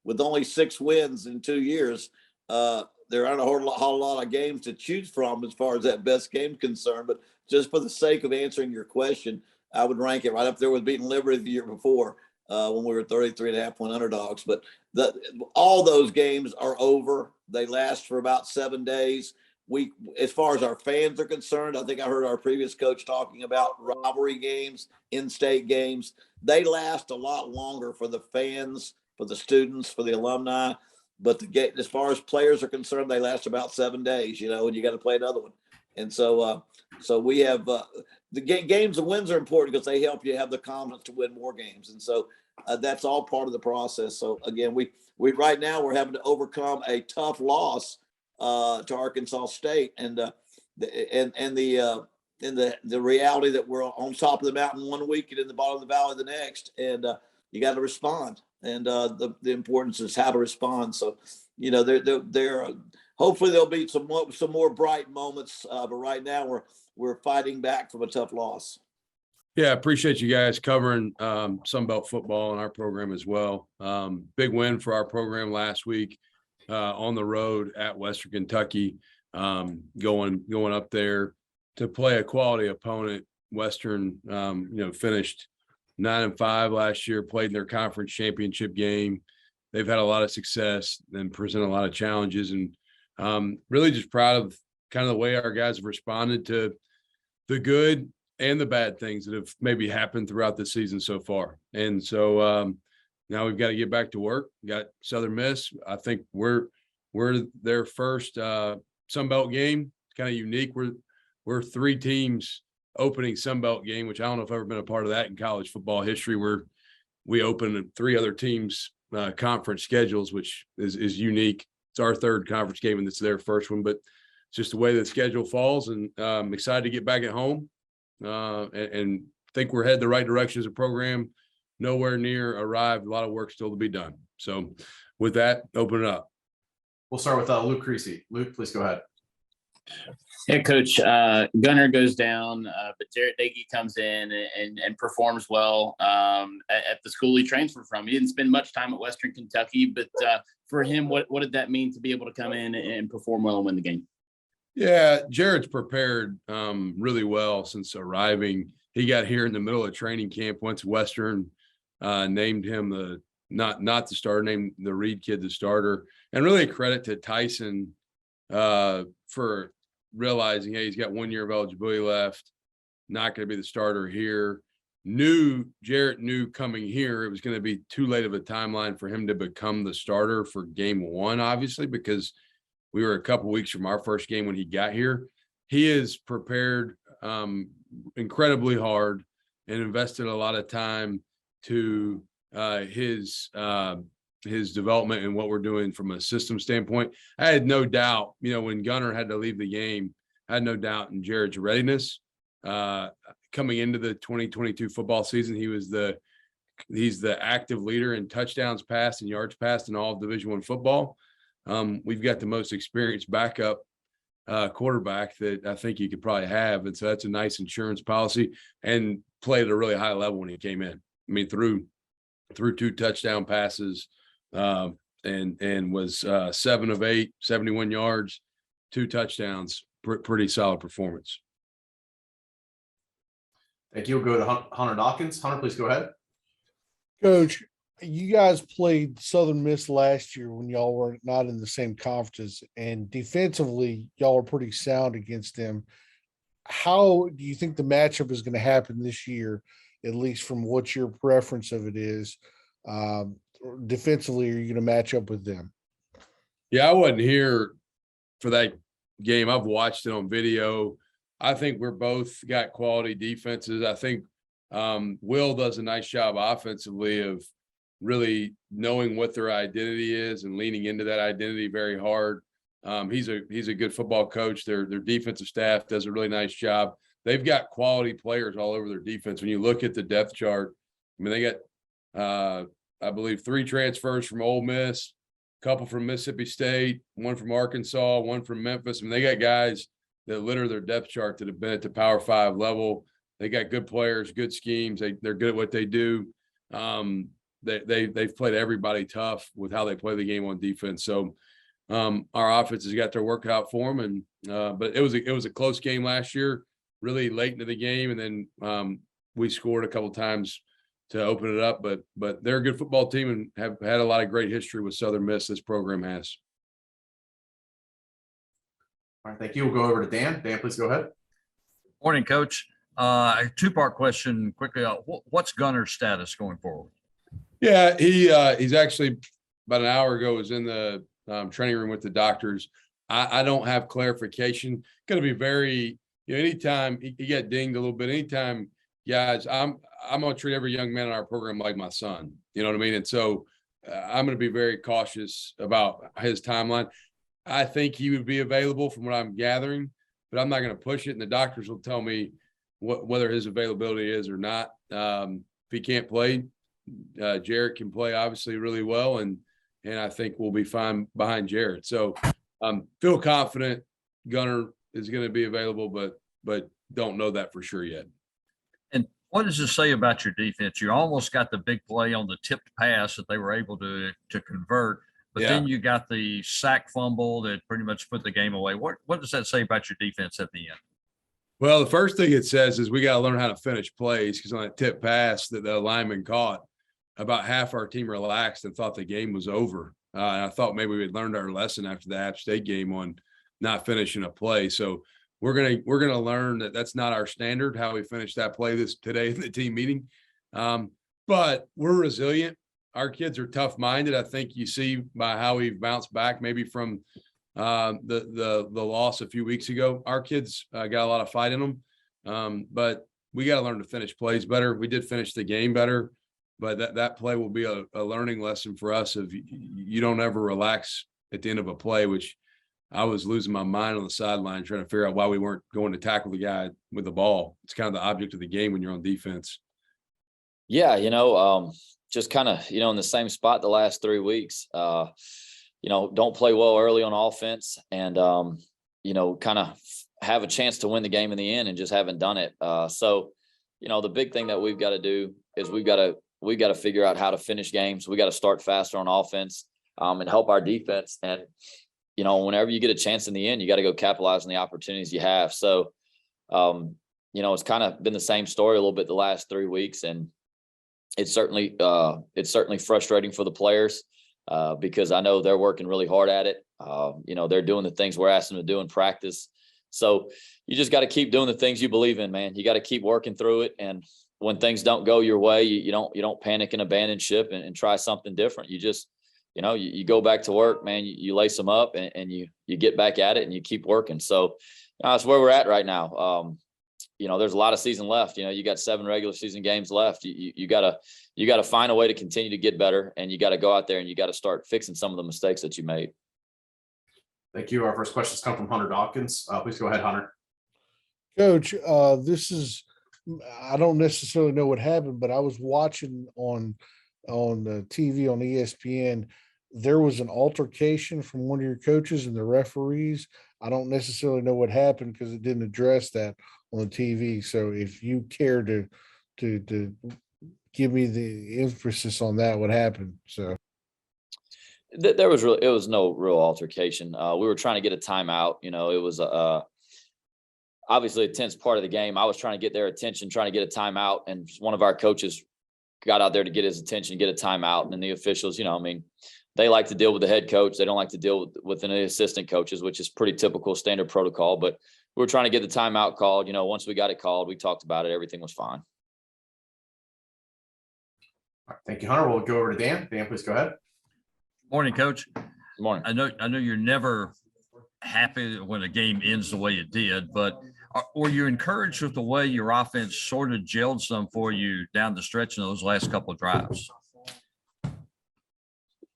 with only 6 wins in 2 years, there aren't a whole lot of games to choose from as far as that best game concerned. But just for the sake of answering your question, I would rank it right up there with beating Liberty the year before. when we were 33.5-point underdogs. But all those games are over. They last for about 7 days. As far as our fans are concerned, I think I heard our previous coach talking about rivalry games, in-state games. They last a lot longer for the fans, for the students, for the alumni. But as far as players are concerned, they last about 7 days, and you got to play another one. And so we have the games and wins are important because they help you have the confidence to win more games. And so that's all part of the process. So again, we right now we're having to overcome a tough loss to Arkansas State, and the reality that we're on top of the mountain one week and in the bottom of the valley the next, and you got to respond. And the importance is how to respond. So, there hopefully there'll be some more bright moments. But right now we're fighting back from a tough loss. Yeah, I appreciate you guys covering Sunbelt football in our program as well. Big win for our program last week on the road at Western Kentucky, going up there to play a quality opponent. Western, finished 9-5 last year, played in their conference championship game. They've had a lot of success and present a lot of challenges, and really just proud of kind of the way our guys have responded to the good and the bad things that have maybe happened throughout the season so far. And so now we've got to get back to work. We got Southern Miss. I think we're their first Sunbelt game. It's kind of unique. We're 3 teams opening Sunbelt game, which I don't know if I've ever been a part of that in college football history, where we open 3 other teams' conference schedules, which is unique. It's our 3rd conference game, and it's their first one, but it's just the way the schedule falls. And I'm excited to get back at home and think we're headed the right direction as a program. Nowhere near arrived. A lot of work still to be done. So with that, open it up. We'll start with Luke Creasy. Luke, please go ahead. Yeah, Coach. Gunner goes down, but Jarrett Dagey comes in and performs well at the school he transferred from. He didn't spend much time at Western Kentucky, but for him, what did that mean to be able to come in and perform well and win the game? Yeah, Jarrett's prepared really well since arriving. He got here in the middle of training camp, went to Western, named him the not the starter, named the Reed kid the starter, and really a credit to Tyson for realizing, hey, he's got 1 year of eligibility left, not going to be the starter here. Jarrett knew coming here it was going to be too late of a timeline for him to become the starter for game 1, obviously, because we were a couple weeks from our first game when he got here. He is prepared incredibly hard and invested a lot of time to his development and what we're doing from a system standpoint. I had no doubt, when Gunner had to leave the game, I had no doubt in Jarrett's readiness. Coming into the 2022 football season, he's the active leader in touchdowns passed and yards passed in all of Division I football. We've got the most experienced backup quarterback that I think you could probably have. And so that's a nice insurance policy, and played at a really high level when he came in. I mean, through 2 touchdown passes and was 7 of 8, 71 yards, 2 touchdowns, pretty solid performance. Thank you. We'll go to Hunter Dawkins. Hunter, please go ahead. Coach, you guys played Southern Miss last year when y'all were not in the same conferences, and defensively, y'all were pretty sound against them. How do you think the matchup is going to happen this year, at least from what your preference of it is? Defensively, are you going to match up with them? Yeah, I wasn't here for that game. I've watched it on video. I think we're both got quality defenses. I think Will does a nice job offensively of really knowing what their identity is and leaning into that identity very hard. He's a good football coach. Their defensive staff does a really nice job. They've got quality players all over their defense. When you look at the depth chart, I mean, they got I believe 3 transfers from Ole Miss, a couple from Mississippi State, 1 from Arkansas, 1 from Memphis. I mean, they got guys that litter their depth chart that have been at the Power 5 level. They got good players, good schemes. They're good at what they do. They've played everybody tough with how they play the game on defense. So our offense has got their work out for them. And but it was a close game last year, really late into the game, and then we scored a couple times to open it up. But they're a good football team and have had a lot of great history with Southern Miss. This program has. All right, thank you. We'll go over to Dan. Dan, please go ahead. Morning, Coach. A two-part question quickly. What's Gunner's status going forward? Yeah, he's actually about an hour ago was in the training room with the doctors. I don't have clarification. Going to be very, anytime he got dinged a little bit, anytime, guys, I'm going to treat every young man in our program like my son. You know what I mean? And so I'm going to be very cautious about his timeline. I think he would be available from what I'm gathering, but I'm not going to push it. And the doctors will tell me whether his availability is or not. If he can't play, Jarrett can play obviously really well. And I think we'll be fine behind Jarrett. So feel confident Gunner is going to be available, but don't know that for sure yet. And what does it say about your defense? You almost got the big play on the tipped pass that they were able to convert, but then you got the sack fumble that pretty much put the game away. What does that say about your defense at the end? Well, the first thing it says is we got to learn how to finish plays, because on that tip pass that the lineman caught, about half our team relaxed and thought the game was over. And I thought maybe we'd learned our lesson after the App State game on not finishing a play. So we're gonna learn that that's not our standard, how we finished that play today in the team meeting. But we're resilient. Our kids are tough-minded. I think you see by how we've bounced back maybe from the loss a few weeks ago. Our kids got a lot of fight in them, but we got to learn to finish plays better. We did finish the game better, but that play will be a learning lesson for us. If you don't ever relax at the end of a play, which I was losing my mind on the sideline trying to figure out why we weren't going to tackle the guy with the ball. It's kind of the object of the game when you're on defense. Yeah, just kind of, in the same spot the last 3 weeks. Don't play well early on offense and, kind of have a chance to win the game in the end and just haven't done it. So, the big thing that we've got to do is we've got to figure out how to finish games. We got to start faster on offense and help our defense. And, whenever you get a chance in the end, you got to go capitalize on the opportunities you have. So, it's kind of been the same story a little bit the last 3 weeks. And it's certainly frustrating for the players. Because I know they're working really hard at it. They're doing the things we're asking them to do in practice. So you just got to keep doing the things you believe in, man. You got to keep working through it. And when things don't go your way, you don't panic and abandon ship and try something different. You just, you go back to work, man. You lace them up and you get back at it and you keep working. So that's where we're at right now. There's a lot of season left. You got 7 regular season games left. You gotta find a way to continue to get better, and you got to go out there and you got to start fixing some of the mistakes that you made. Thank you. Our first questions come from Hunter Dawkins. Please go ahead, Hunter. Coach, I don't necessarily know what happened, but I was watching on the TV on ESPN. There was an altercation from one of your coaches and the referees. I don't necessarily know what happened because it didn't address that on the TV. So if you care to give me the emphasis on that, what happened? So it was no real altercation. We were trying to get a timeout. It was obviously a tense part of the game. I was trying to get their attention, trying to get a timeout, and one of our coaches got out there to get his attention, get a timeout. And the officials, they like to deal with the head coach. They don't like to deal with any assistant coaches, which is pretty typical standard protocol. But we were trying to get the timeout called. Once we got it called, we talked about it. Everything was fine. All right, thank you, Hunter. We'll go over to Dan. Dan, please go ahead. Morning, Coach. Good morning. I know you're never happy when a game ends the way it did, but were you encouraged with the way your offense sort of gelled some for you down the stretch in those last couple of drives?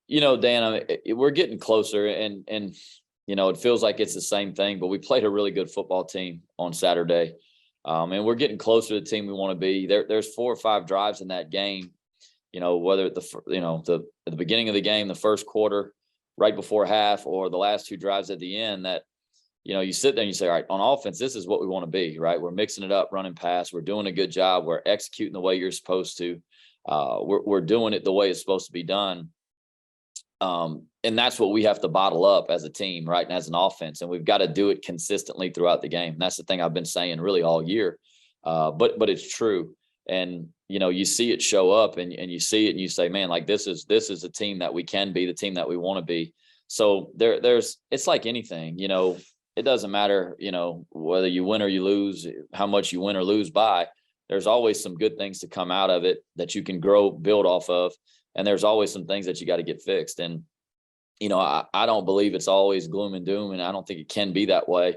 Dan, we're getting closer and it feels like it's the same thing, but we played a really good football team on Saturday. And we're getting closer to the team we want to be. There's 4 or 5 drives in that game, whether at the beginning of the game, the first quarter, right before half, or the last 2 drives at the end that, you sit there and you say, all right, on offense, this is what we want to be, right? We're mixing it up, running pass. We're doing a good job. We're executing the way you're supposed to. We're doing it the way it's supposed to be done. And that's what we have to bottle up as a team, right? And as an offense, and we've got to do it consistently throughout the game. And that's the thing I've been saying really all year. But it's true. And, you see it show up and you see it and you say, man, like this is a team that we can be, the team that we want to be. So it's like anything, it doesn't matter, whether you win or you lose, how much you win or lose by. There's always some good things to come out of it that you can build off of. And there's always some things that you got to get fixed. And, I don't believe it's always gloom and doom, and I don't think it can be that way.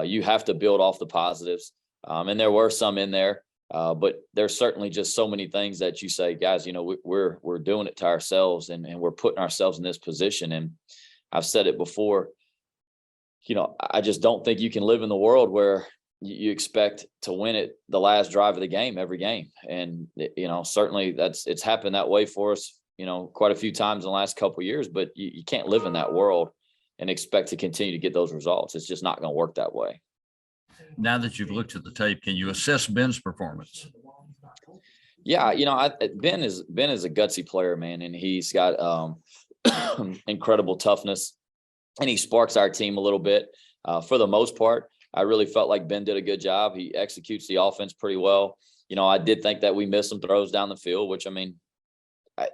You have to build off the positives. And there were some in there, but there's certainly just so many things that you say, guys, we're doing it to ourselves and we're putting ourselves in this position. And I've said it before, I just don't think you can live in the world where you expect to win it the last drive of the game every game. And, certainly it's happened that way for us, quite a few times in the last couple of years, but you can't live in that world and expect to continue to get those results. It's just not going to work that way. Now that you've looked at the tape, can you assess Ben's performance? Yeah. Ben is a gutsy player, man. And he's got incredible toughness, and he sparks our team a little bit. For the most part, I really felt like Ben did a good job. He executes the offense pretty well. I did think that we missed some throws down the field, which,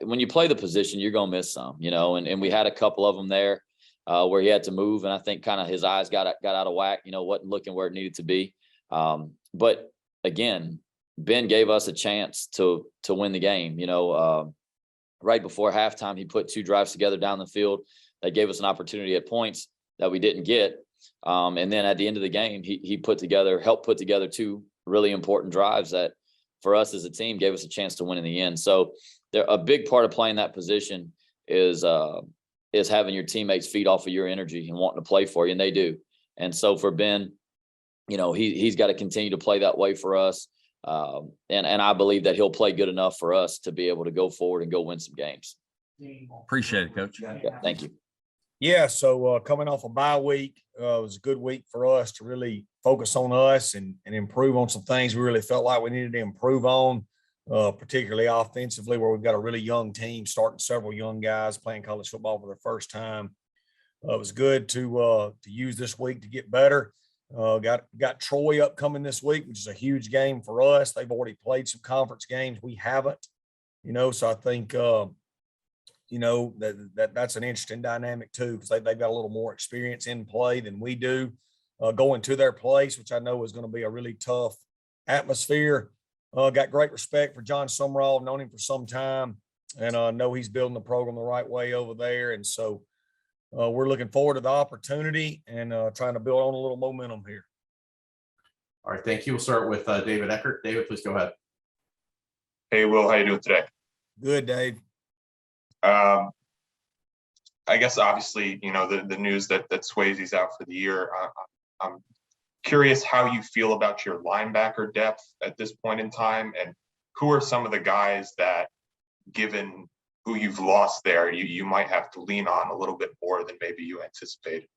when you play the position, you're going to miss some, and we had a couple of them there where he had to move. And I think kind of his eyes got out of whack, wasn't looking where it needed to be. But again, Ben gave us a chance to win the game. Right before halftime, he put 2 drives together down the field that gave us an opportunity at points that we didn't get. And then at the end of the game, he helped put together 2 really important drives that for us as a team gave us a chance to win in the end. So a big part of playing that position is having your teammates feed off of your energy and wanting to play for you, and they do. And so for Ben, he's got to continue to play that way for us. And I believe that he'll play good enough for us to be able to go forward and go win some games. Appreciate it, Coach. Yeah, thank you. Yeah, so coming off a bye week, it was a good week for us to really focus on us and improve on some things we really felt like we needed to improve on, particularly offensively, where we've got a really young team, starting several young guys playing college football for the first time. It was good to use this week to get better. Got Troy upcoming this week, which is a huge game for us. They've already played some conference games. We haven't, so I think that's an interesting dynamic too, because they've got a little more experience in play than we do, going to their place, which I know is going to be a really tough atmosphere. Got great respect for Jon Sumrall, known him for some time, and know he's building the program the right way over there. And so we're looking forward to the opportunity and trying to build on a little momentum here. All right, thank you. We'll start with David Eckert. David, please go ahead. Hey, Will, how you doing today? Good, Dave. I guess obviously, the news that Swayze's out for the year. I'm curious how you feel about your linebacker depth at this point in time, and who are some of the guys that, given who you've lost there, you might have to lean on a little bit more than maybe you anticipated.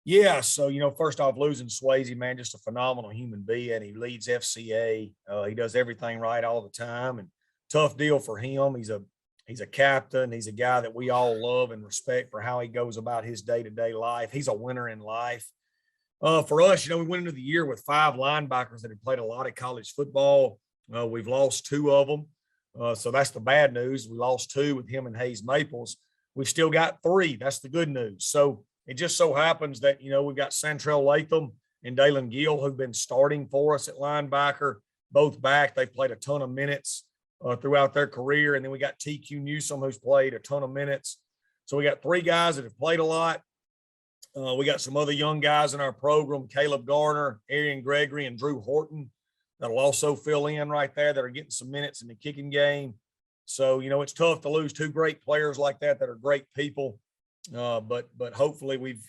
Yeah, so first off, losing Swayze, man, just a phenomenal human being. He leads FCA. He does everything right all the time, and tough deal for him. He's a captain. He's a guy that we all love and respect for how he goes about his day-to-day life. He's a winner in life. For us, we went into the year with 5 linebackers that had played a lot of college football. We've lost 2 of them. So that's the bad news. We lost 2 with him and Hayes Maples. We've still got 3. That's the good news. So it just so happens that, we've got Santrell Latham and Dalen Gill, who've been starting for us at linebacker, both back. They've played a ton of minutes throughout their career. And then we got TQ Newsome, who's played a ton of minutes. So we got 3 guys that have played a lot. We got some other young guys in our program, Caleb Garner, Arian Gregory, and Drew Horton, that'll also fill in right there, that are getting some minutes in the kicking game. So, it's tough to lose 2 great players like that are great people. But hopefully we've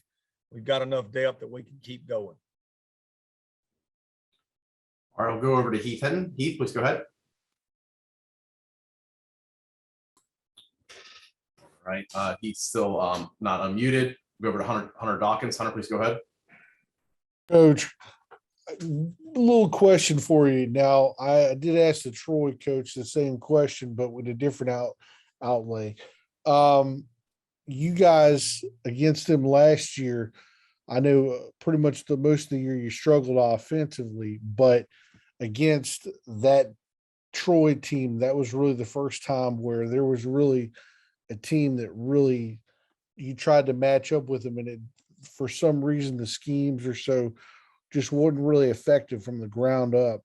got enough depth that we can keep going. All right, I'll go over to Heath Hinton. Heath, please go ahead. All right, Heath's still not unmuted. Go over to Hunter Dawkins. Hunter, please go ahead. Coach, a little question for you. Now, I did ask the Troy coach the same question, but with a different outlay. You guys against them last year, I know pretty much most of the year you struggled offensively, but against that Troy team, that was really the first time where there was really a team that really you tried to match up with them, and it, for some reason, the schemes or so just wasn't really effective from the ground up.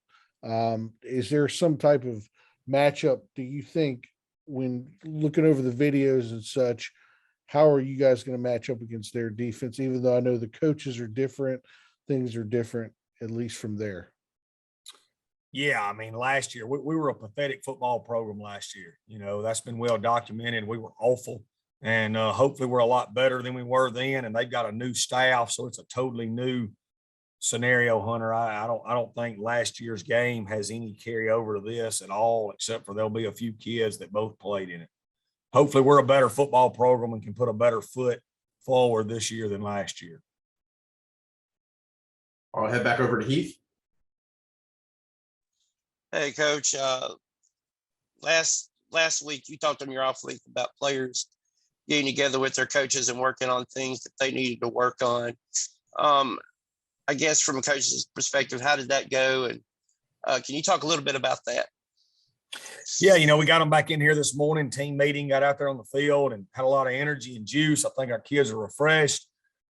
Is there some type of matchup, do you think, when looking over the videos and such, how are you guys going to match up against their defense? Even though I know the coaches are different, things are different, at least from there. Yeah, I mean, last year we were a pathetic football program last year. That's been well documented. We were awful, and hopefully we're a lot better than we were then. And they've got a new staff, so it's a totally new scenario, Hunter. I don't think last year's game has any carryover to this at all, except for there'll be a few kids that both played in it. Hopefully we're a better football program and can put a better foot forward this year than last year. I'll head back over to Heath. Hey, Coach. Last week you talked on your off week about players getting together with their coaches and working on things that they needed to work on. I guess from a coach's perspective, how did that go? And can you talk a little bit about that? Yeah, we got them back in here this morning, team meeting, got out there on the field and had a lot of energy and juice. I think our kids are refreshed.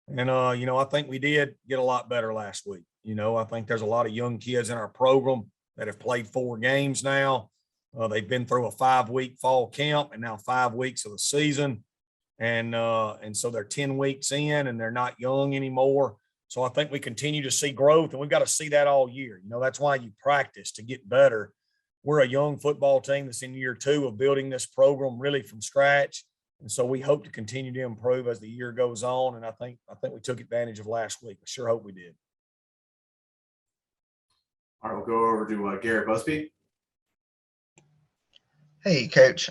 And, I think we did get a lot better last week. I think there's a lot of young kids in our program that have played 4 games now. They've been through a 5-week fall camp and now 5 weeks of the season. And so they're 10 weeks in and they're not young anymore. So I think we continue to see growth, and we've got to see that all year. That's why you practice to get better. We're a young football team that's in year 2 of building this program really from scratch. And so we hope to continue to improve as the year goes on. And I think we took advantage of last week. I sure hope we did. All right, we'll go over to Garrett Busby. Hey, Coach.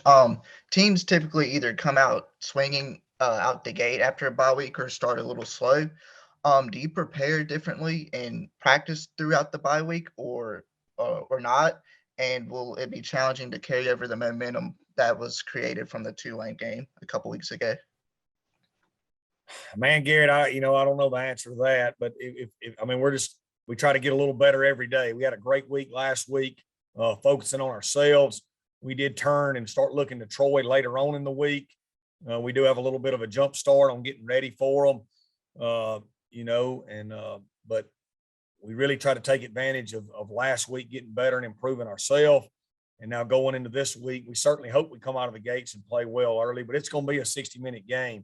Teams typically either come out swinging out the gate after a bye week or start a little slow. Do you prepare differently and practice throughout the bye week or not? And will it be challenging to carry over the momentum that was created from the Tulane game a couple weeks ago? Man, Garrett, I don't know the answer to that, but we try to get a little better every day. We had a great week last week, focusing on ourselves. We did turn and start looking to Troy later on in the week. We do have a little bit of a jump start on getting ready for them, but we really try to take advantage of last week getting better and improving ourselves. And now going into this week, we certainly hope we come out of the gates and play well early, but it's going to be a 60-minute game.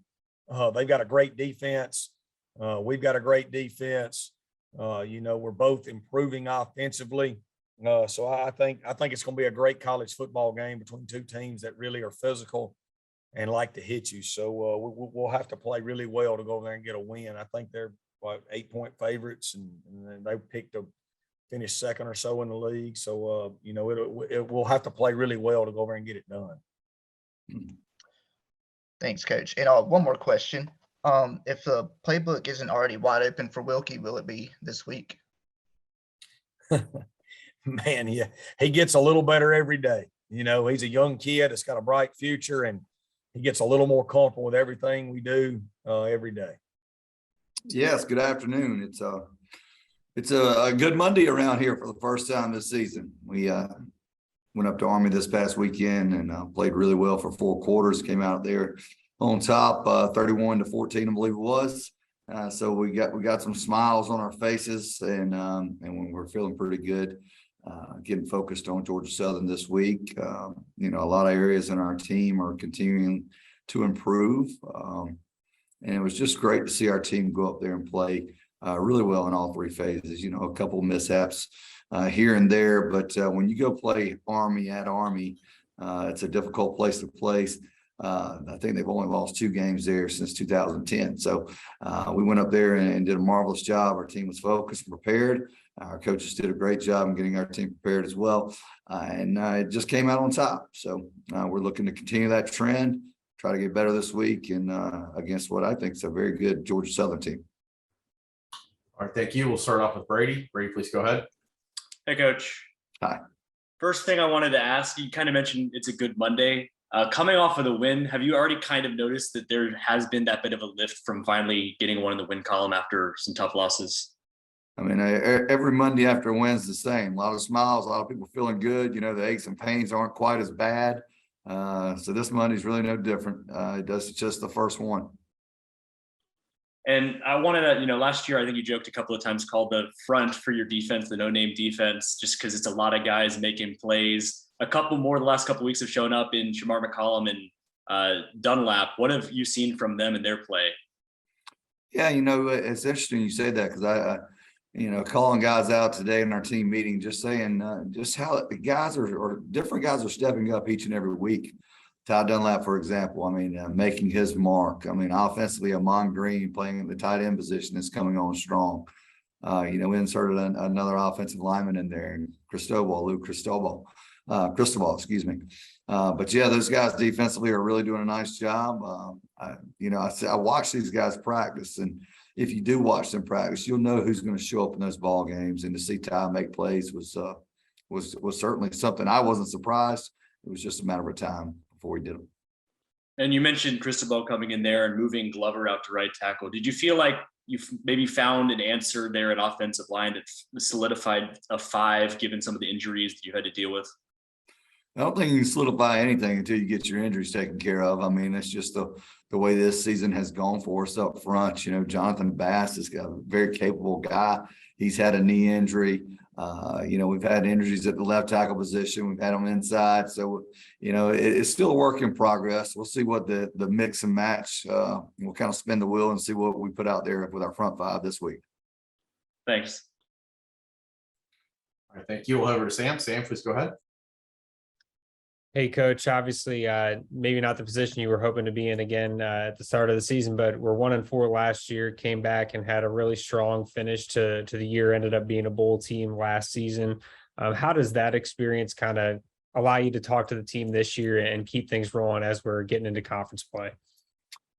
They've got a great defense. We've got a great defense. We're both improving offensively. So I think it's going to be a great college football game between 2 teams that really are physical and like to hit you. So we'll have to play really well to go over there and get a win. I think they're 8-point favorites, and they picked to finish second or so in the league. So, we'll have to play really well to go over and get it done. Thanks, Coach. And one more question. If the playbook isn't already wide open for Wilkie, will it be this week? Man, yeah, he gets a little better every day. He's a young kid that's got a bright future, and he gets a little more comfortable with everything we do every day. Yes, good afternoon. It's a good Monday around here for the first time this season. We went up to Army this past weekend and played really well for 4 quarters. Came out there on top, 31-14, I believe it was. So we got some smiles on our faces, and when we're feeling pretty good, getting focused on Georgia Southern this week. A lot of areas in our team are continuing to improve. And it was just great to see our team go up there and play really well in all 3 phases. A couple mishaps here and there, but when you go play Army at Army, it's a difficult place to play. I think they've only lost 2 games there since 2010. So we went up there and did a marvelous job. Our team was focused and prepared. Our coaches did a great job in getting our team prepared as well. And it just came out on top. So we're looking to continue that trend, try to get better this week and against what I think is a very good Georgia Southern team. All right, thank you. We'll start off with Brady. Brady, please go ahead. Hey, Coach. Hi. First thing I wanted to ask, you kind of mentioned it's a good Monday. Coming off of the win, have you already kind of noticed that there has been that bit of a lift from finally getting one in the win column after some tough losses? I mean, every Monday after a win's the same. A lot of smiles, a lot of people feeling good. You know, the aches and pains aren't quite as bad. So this Monday's really no different. It's just the first one. And I wanted to, last year, I think you joked a couple of times, called the front for your defense, the no-name defense, just because it's a lot of guys making plays. A couple more the last couple of weeks have shown up in Shamar McCollum and Dunlap. What have you seen from them in their play? Yeah, it's interesting you say that, because I calling guys out today in our team meeting, just saying just how the guys or different guys are stepping up each and every week. Ty Dunlap, for example, I mean, making his mark. I mean, offensively, Amon Green playing in the tight end position is coming on strong. We inserted another offensive lineman in there, and Luke Cristobal, excuse me. But yeah, those guys defensively are really doing a nice job. I watch these guys practice, and if you do watch them practice, you'll know who's going to show up in those ball games. And to see Ty make plays was certainly something. I wasn't surprised. It was just a matter of time before we did them. And you mentioned Cristobal coming in there and moving Glover out to right tackle. Did you feel like you've maybe found an answer there at offensive line that solidified a 5, given some of the injuries that you had to deal with? I don't think you can solidify anything until you get your injuries taken care of. I mean, it's just the way this season has gone for us up front. Jonathan Bass is a very capable guy. He's had a knee injury. We've had injuries at the left tackle position. We've had them inside. So, it's still a work in progress. We'll see what the mix and match. We'll kind of spin the wheel and see what we put out there with our front 5 this week. Thanks. All right, thank you. We'll over to Sam. Sam, please go ahead. Hey, Coach. Obviously, maybe not the position you were hoping to be in again at the start of the season, but we're 1-4 last year. Came back and had a really strong finish to the year. Ended up being a bowl team last season. How does that experience kind of allow you to talk to the team this year and keep things rolling as we're getting into conference play?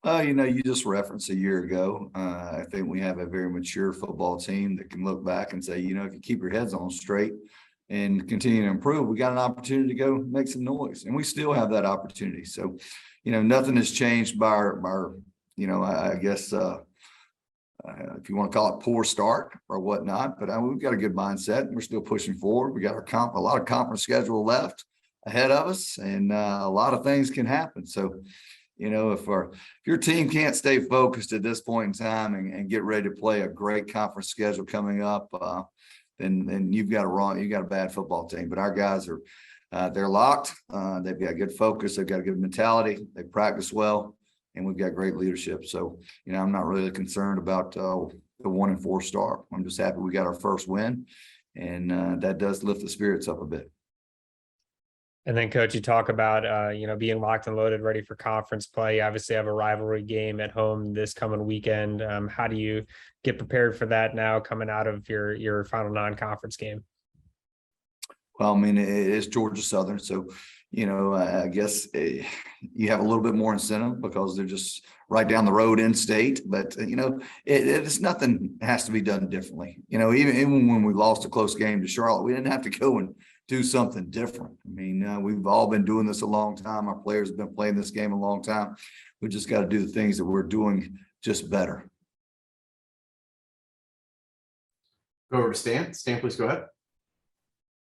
You just referenced a year ago. I think we have a very mature football team that can look back and say, if you keep your heads on straight and continue to improve, we got an opportunity to go make some noise, and we still have that opportunity. So, nothing has changed by our I guess if you want to call it poor start or whatnot, but we've got a good mindset and we're still pushing forward. We got a lot of conference schedule left ahead of us, and a lot of things can happen. So, if your team can't stay focused at this point in time and get ready to play a great conference schedule coming up, then you've got a bad football team. But our guys are they're locked. They've got good focus. They've got a good mentality. They practice well, and we've got great leadership. So I'm not really concerned about the 1-4 start. I'm just happy we got our first win, and that does lift the spirits up a bit. And then, Coach, you talk about, being locked and loaded, ready for conference play. You obviously have a rivalry game at home this coming weekend. How do you get prepared for that now coming out of your final non-conference game? Well, I mean, it's Georgia Southern. So, I guess you have a little bit more incentive because they're just right down the road in state. But, it's nothing has to be done differently. Even when we lost a close game to Charlotte, we didn't have to go and do something different. I mean, we've all been doing this a long time. Our players have been playing this game a long time. We just got to do the things that we're doing just better. Go over to Stan. Stan, please go ahead.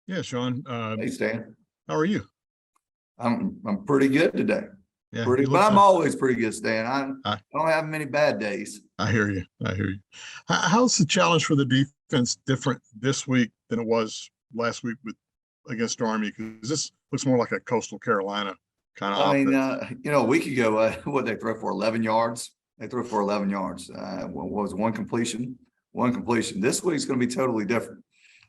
Yeah, Shawn. Hey, Stan. How are you? I'm pretty good today. Yeah, but I'm always pretty good, Stan. I don't have many bad days. I hear you. How's the challenge for the defense different this week than it was last week against Army? Because this looks more like a Coastal Carolina kind of. I mean, a week ago, what they throw for 11 yards? They threw for 11 yards. What was one completion? One completion. This week's going to be totally different.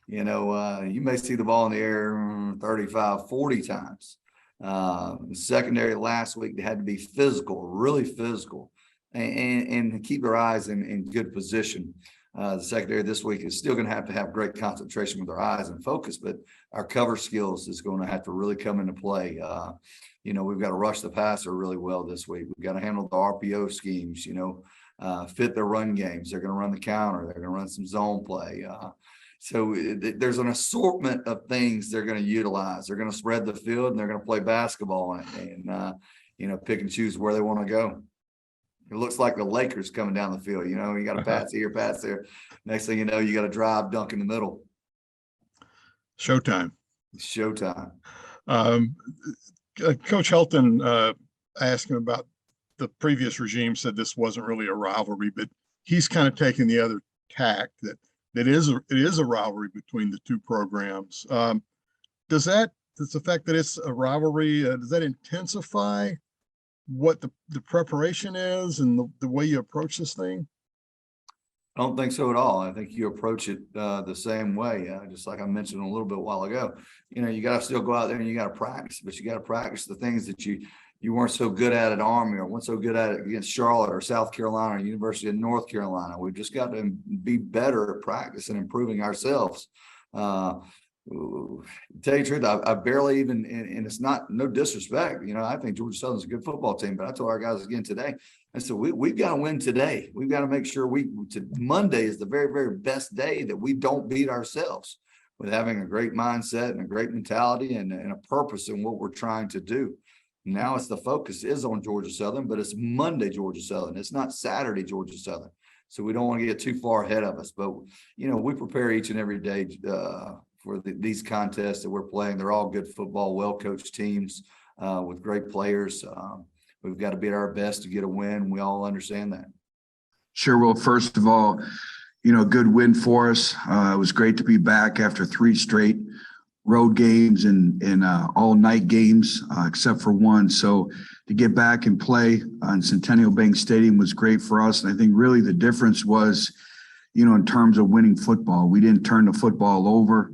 You may see the ball in the air 35, 40 times. The secondary last week, they had to be physical, really physical, and keep their eyes in good position. The secondary this week is still going to have great concentration with their eyes and focus, but our cover skills is going to have to really come into play. We've got to rush the passer really well this week. We've got to handle the RPO schemes, fit their run games. They're going to run the counter. They're going to run some zone play. So there's an assortment of things they're going to utilize. They're going to spread the field, and they're going to play basketball and pick and choose where they want to go. It looks like the Lakers coming down the field. You know, you got to pass here, pass there. Next thing you know, you got to drive, dunk in the middle. Showtime. Showtime. Coach Helton asking about the previous regime said this wasn't really a rivalry, but he's kind of taking the other tack that it is a rivalry between the two programs. Does the fact that it's a rivalry, does that intensify what the preparation is and the way you approach this thing? I don't think so at all. I think you approach it the same way. Just like I mentioned a little bit a while ago, you know, you got to still go out there and you got to practice, but you got to practice the things that you weren't so good at Army or weren't so good at it against Charlotte or South Carolina or University of North Carolina. We've just got to be better at practice and improving ourselves. To tell you the truth, I barely even, and it's no disrespect, you know, I think Georgia Southern's a good football team, but I told our guys again today, I said, we've got to win today. We've got to make sure Monday is the very, very best day that we don't beat ourselves with having a great mindset and a great mentality and a purpose in what we're trying to do. Now the focus is on Georgia Southern, but it's Monday, Georgia Southern. It's not Saturday, Georgia Southern. So we don't want to get too far ahead of us, but you know, we prepare each and every day for these contests that we're playing. They're all good football, well-coached teams with great players. We've got to be at our best to get a win. We all understand that. Sure. Well, first of all, you know, good win for us. It was great to be back after 3 straight road games and all night games, except for one. So to get back and play on Centennial Bank Stadium was great for us. And I think really the difference was, you know, in terms of winning football, we didn't turn the football over.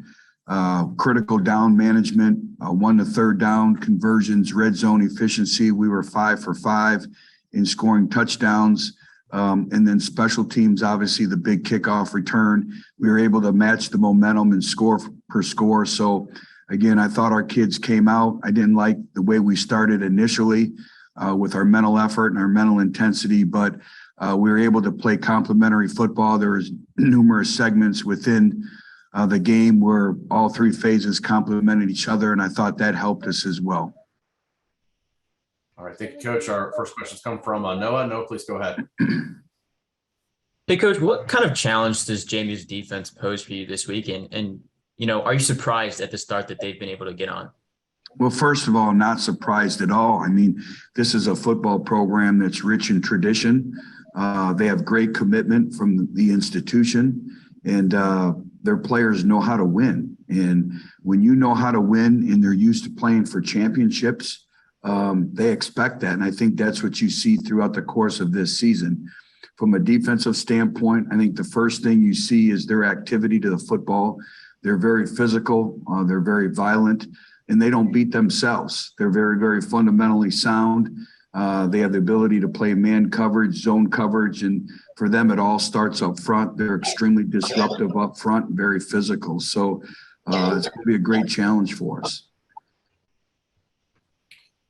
Critical down management, 1 to 3rd down conversions, red zone efficiency. We were 5 for 5 in scoring touchdowns. And then special teams, obviously the big kickoff return, we were able to match the momentum and score per score. So again, I thought our kids came out. I didn't like the way we started initially with our mental effort and our mental intensity, but we were able to play complementary football. There was numerous segments within the game where all 3 phases complemented each other, and I thought that helped us as well. All right, thank you, Coach. Our first questions come from Noah. Noah, please go ahead. Hey, Coach, what kind of challenge does Jamey's defense pose for you this week? And you know, are you surprised at the start that they've been able to get on? Well, first of all, not surprised at all. I mean, this is a football program that's rich in tradition. They have great commitment from the institution, and their players know how to win. And when you know how to win and they're used to playing for championships, they expect that. And I think that's what you see throughout the course of this season. From a defensive standpoint, I think the first thing you see is their activity to the football. They're very physical, they're very violent, and they don't beat themselves. They're very, very fundamentally sound. They have the ability to play man coverage, zone coverage, and for them, it all starts up front. They're extremely disruptive up front, and very physical. So it's going to be a great challenge for us.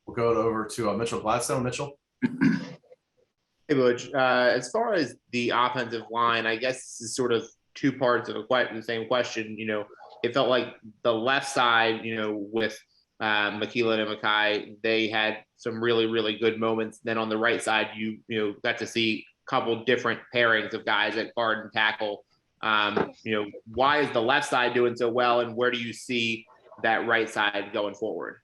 We'll go over to Mitchell Gladstone. Mitchell. Hey, Butch. As far as the offensive line, I guess this is sort of 2 parts of the same question. You know, it felt like the left side, you know, with McKeelan and Mackay, they had some really, really good moments. Then on the right side, you know, got to see a couple different pairings of guys at guard and tackle. You know, why is the left side doing so well, and where do you see that right side going forward?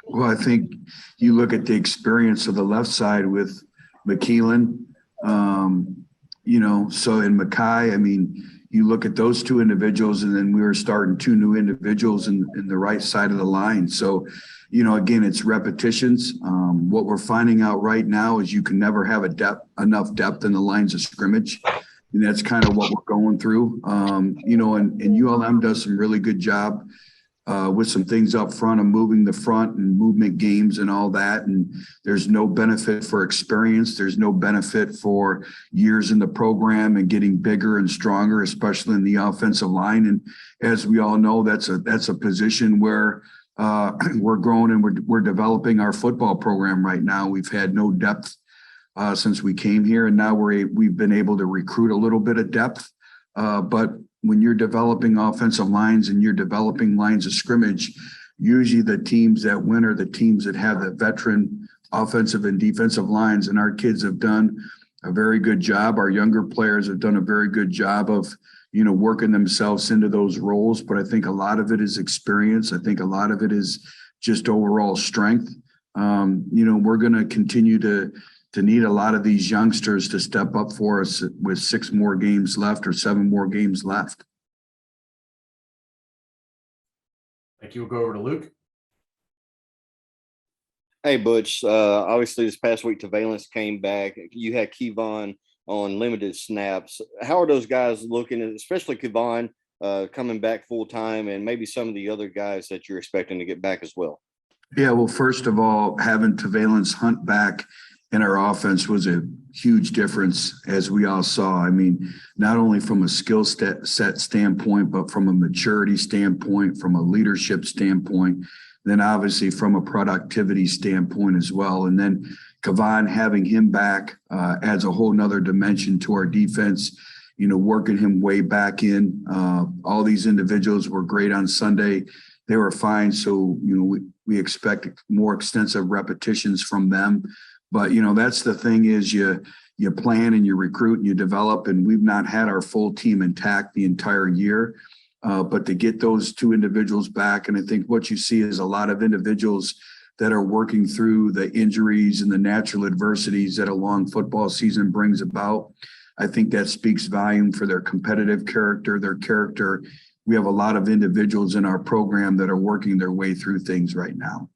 Well, I think you look at the experience of the left side with McKeelan, you know, so in Mackay, I mean, you look at those 2 individuals, and then we were starting 2 new individuals in the right side of the line. So, you know, again, it's repetitions. What we're finding out right now is you can never have enough depth in the lines of scrimmage. And that's kind of what we're going through. You know, and ULM does some really good job with some things up front of moving the front and movement games and all that. And there's no benefit for experience. There's no benefit for years in the program and getting bigger and stronger, especially in the offensive line. And as we all know, that's a position where we're growing and we're developing our football program right now. We've had no depth since we came here, and now we've been able to recruit a little bit of depth. But when you're developing offensive lines and you're developing lines of scrimmage, usually the teams that win are the teams that have the veteran offensive and defensive lines. And our kids have done a very good job. Our younger players have done a very good job of, working themselves into those roles. But I think a lot of it is experience. I think a lot of it is just overall strength. We're going to continue to need a lot of these youngsters to step up for us with 6 more games left or 7 more games left. Thank you. We'll go over to Luke. Hey, Butch. Obviously, this past week, Valence came back. You had Kevon on limited snaps. How are those guys looking, especially Kevon coming back full time, and maybe some of the other guys that you're expecting to get back as well? Yeah, well, first of all, having Valence Hunt back in our offense was a huge difference, as we all saw. I mean, not only from a skill set standpoint, but from a maturity standpoint, from a leadership standpoint, then obviously from a productivity standpoint as well. And then Kevon, having him back adds a whole nother dimension to our defense, working him way back in. All these individuals were great on Sunday. They were fine. So, we expect more extensive repetitions from them. But, that's the thing is you plan and you recruit and you develop, and we've not had our full team intact the entire year. But to get those 2 individuals back, and I think what you see is a lot of individuals that are working through the injuries and the natural adversities that a long football season brings about. I think that speaks volume for their competitive character, their character. We have a lot of individuals in our program that are working their way through things right now.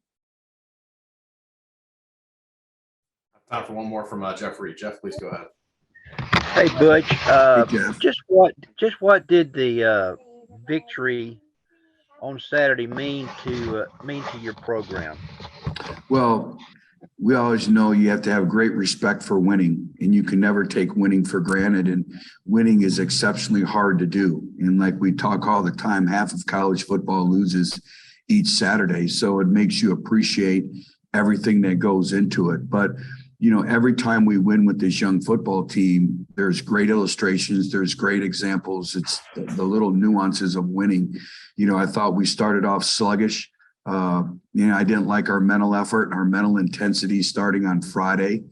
Time for one more from Jeff Reed. Jeff, please go ahead. Hey, Butch. Hey, Jeff. Just what did the victory on Saturday mean to your program? Well, we always know you have to have great respect for winning, and you can never take winning for granted. And winning is exceptionally hard to do. And like we talk all the time, half of college football loses each Saturday. So it makes you appreciate everything that goes into it. But, every time we win with this young football team, there's great illustrations. There's great examples. It's the little nuances of winning. I thought we started off sluggish. I didn't like our mental effort and our mental intensity starting on Friday.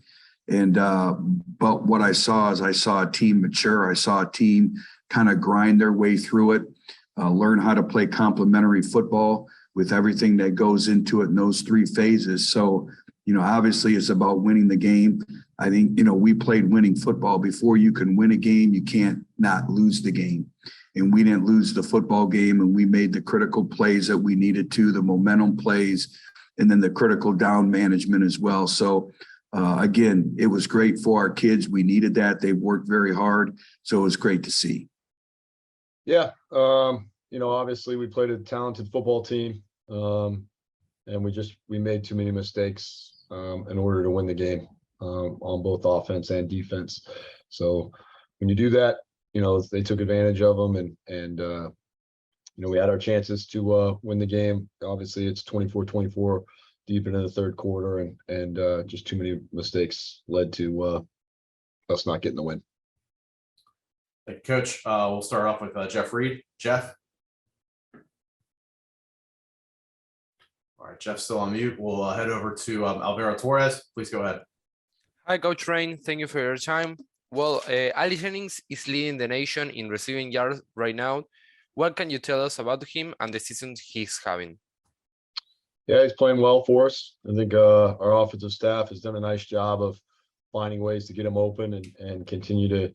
But what I saw is a team mature. I saw a team kind of grind their way through it, learn how to play complementary football with everything that goes into it in those 3 phases. So, obviously it's about winning the game. I think, we played winning football. Before you can win a game, you can't not lose the game. And we didn't lose the football game, and we made the critical plays that we needed to, the momentum plays, and then the critical down management as well. So, again, it was great for our kids. We needed that. They've worked very hard. So it was great to see. Yeah. Obviously we played a talented football team, and we made too many mistakes in order to win the game on both offense and defense. So when you do that, they took advantage of them, and we had our chances to win the game. Obviously it's 24-24 deep into the 3rd quarter, and just too many mistakes led to us not getting the win. Thank you, Coach. We'll start off with Jeff Reed. Jeff. All right, Jeff's still on mute. We'll head over to Alvaro Torres. Please go ahead. Hi, Coach Rahne. Thank you for your time. Well, Ali Jennings is leading the nation in receiving yards right now. What can you tell us about him and the season he's having? Yeah, he's playing well for us. I think our offensive staff has done a nice job of finding ways to get him open and continue to,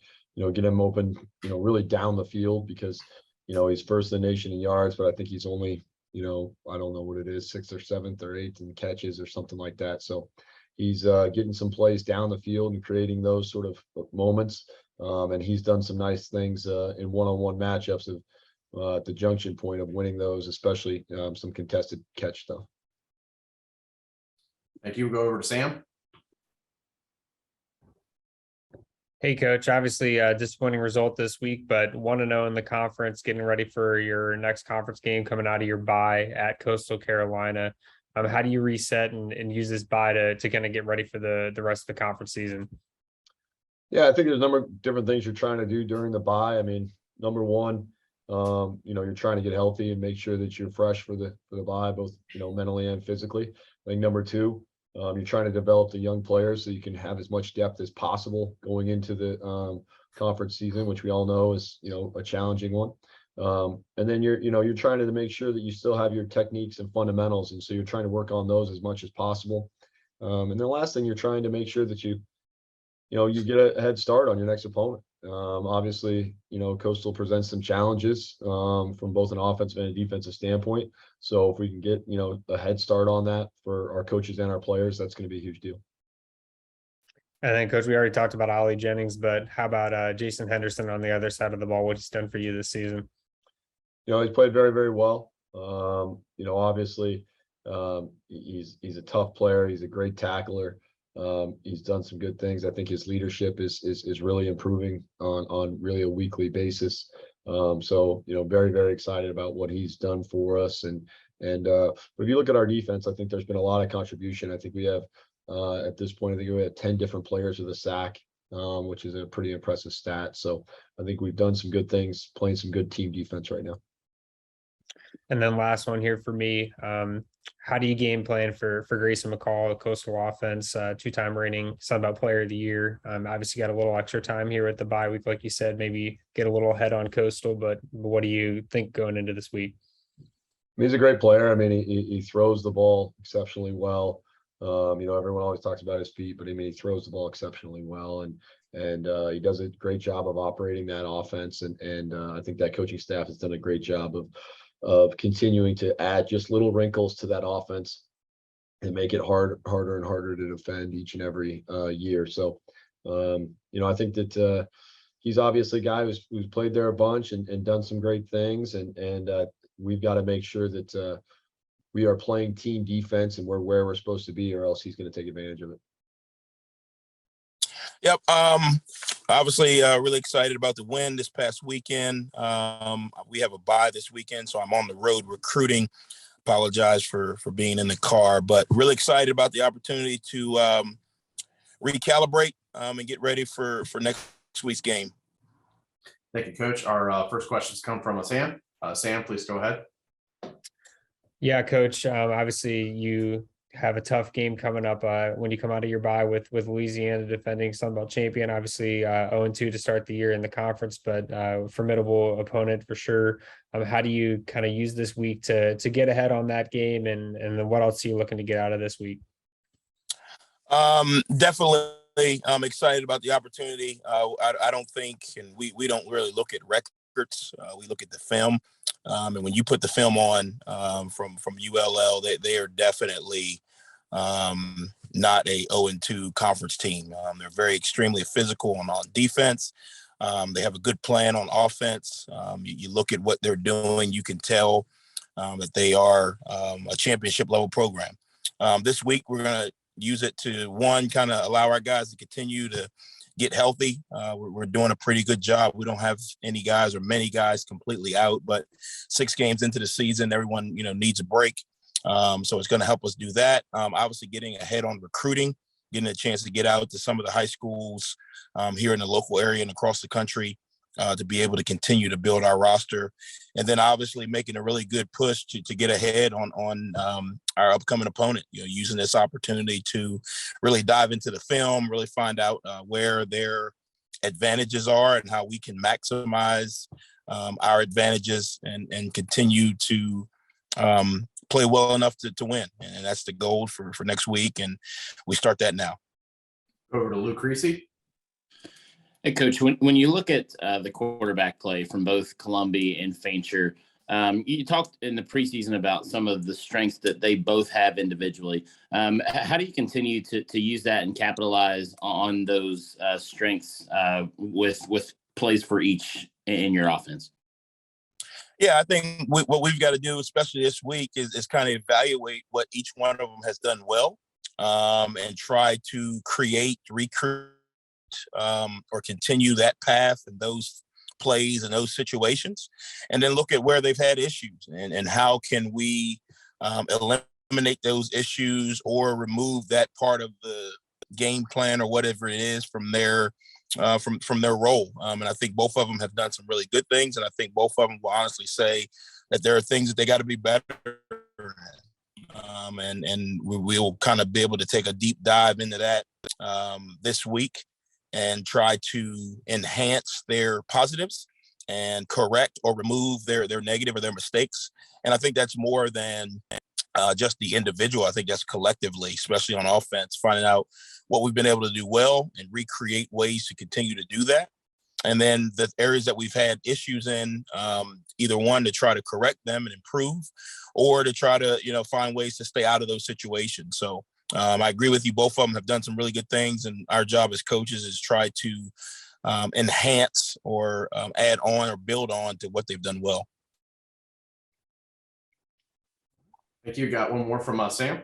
get him open, really down the field, because, he's first in the nation in yards, but I think he's only, I don't know what it is, 6th or 7th or 8th in catches or something like that. So he's getting some plays down the field and creating those sort of moments. And he's done some nice things in one-on-one matchups at the junction point of winning those, especially some contested catch stuff. Thank you. We'll go over to Sam. Hey, Coach. Obviously, disappointing result this week, but 1-0 in the conference, getting ready for your next conference game coming out of your bye at Coastal Carolina. How do you reset and use this bye to kind of get ready for the rest of the conference season? Yeah, I think there's a number of different things you're trying to do during the bye. I mean, number one, you're trying to get healthy and make sure that you're fresh for the bye, both, mentally and physically. I think number two, You're trying to develop the young players so you can have as much depth as possible going into the conference season, which we all know is, a challenging one. And then you're trying to make sure that you still have your techniques and fundamentals. And so you're trying to work on those as much as possible. And the last thing, you're trying to make sure that you get a head start on your next opponent. Obviously, Coastal presents some challenges from both an offensive and a defensive standpoint. So if we can get, a head start on that for our coaches and our players, that's going to be a huge deal. And then, Coach, we already talked about Ollie Jennings, but how about Jason Henderson on the other side of the ball? What he's done for you this season? He's played very, very well. Obviously, he's a tough player. He's a great tackler. He's done some good things. I think his leadership is really improving on really a weekly basis. So very, very excited about what he's done for us. And but if you look at our defense, I think there's been a lot of contribution. I think we have at this point, I think we have 10 different players with a sack, which is a pretty impressive stat. So I think we've done some good things, playing some good team defense right now. And then last one here for me. How do you game plan for Grayson McCall, the Coastal offense, two-time reigning Sunbelt Player of the Year? Obviously got a little extra time here at the bye week, like you said, maybe get a little ahead on Coastal, but what do you think going into this week? He's a great player. I mean, he throws the ball exceptionally well. Everyone always talks about his feet, but he throws the ball exceptionally well, and he does a great job of operating that offense. And I think that coaching staff has done a great job of continuing to add just little wrinkles to that offense and make it harder and harder to defend each and every year. So, I think that he's obviously a guy who's played there a bunch and done some great things. And we've got to make sure that we are playing team defense and we're where we're supposed to be, or else he's going to take advantage of it. Yep. Obviously, really excited about the win this past weekend. We have a bye this weekend, so I'm on the road recruiting. Apologize for being in the car, but really excited about the opportunity to recalibrate and get ready for next week's game. Thank you, Coach. Our first questions come from Sam. Sam, please go ahead. Yeah, Coach. Obviously, you have a tough game coming up when you come out of your bye with Louisiana, defending Sunbelt champion. Obviously, 0-2 to start the year in the conference, but formidable opponent for sure. How do you kind of use this week to get ahead on that game, and then what else are you looking to get out of this week? Definitely, I'm excited about the opportunity. I don't think, and we don't really look at records. We look at the film. And when you put the film on from ULL, they are definitely not a 0-2 conference team. They're very extremely physical on defense. They have a good plan on offense. You look at what they're doing, you can tell that they are a championship level program. This week, we're going to use it to, one, kind of allow our guys to continue to get healthy. We're doing a pretty good job. We don't have any guys or many guys completely out, but 6 games into the season, everyone, needs a break. So it's going to help us do that. Obviously getting ahead on recruiting, getting a chance to get out to some of the high schools here in the local area and across the country to be able to continue to build our roster. And then obviously making a really good push to get ahead on our upcoming opponent, using this opportunity to really dive into the film, really find out where their advantages are and how we can maximize our advantages and continue to play well enough to win. And that's the goal for next week. And we start that now. Over to Luke Creasy. Hey, Coach, when you look at the quarterback play from both Columbia and Fancher, you talked in the preseason about some of the strengths that they both have individually. How do you continue to use that and capitalize on those strengths with plays for each in your offense? Yeah, I think what we've got to do, especially this week, is kind of evaluate what each one of them has done well and try to recruit, or continue that path and those plays and those situations, and then look at where they've had issues and how can we eliminate those issues or remove that part of the game plan or whatever it is from their role. And I think both of them have done some really good things, and I think both of them will honestly say that there are things that they got to be better at. and we'll kind of be able to take a deep dive into that this week and try to enhance their positives and correct or remove their negative or their mistakes. And I think that's more than just the individual. I think that's collectively, especially on offense, finding out what we've been able to do well and recreate ways to continue to do that. And then the areas that we've had issues in, either one, to try to correct them and improve, or to try to, find ways to stay out of those situations. So I agree with you. Both of them have done some really good things. And our job as coaches is try to enhance or add on or build on to what they've done well. Thank you. Got one more from Sam.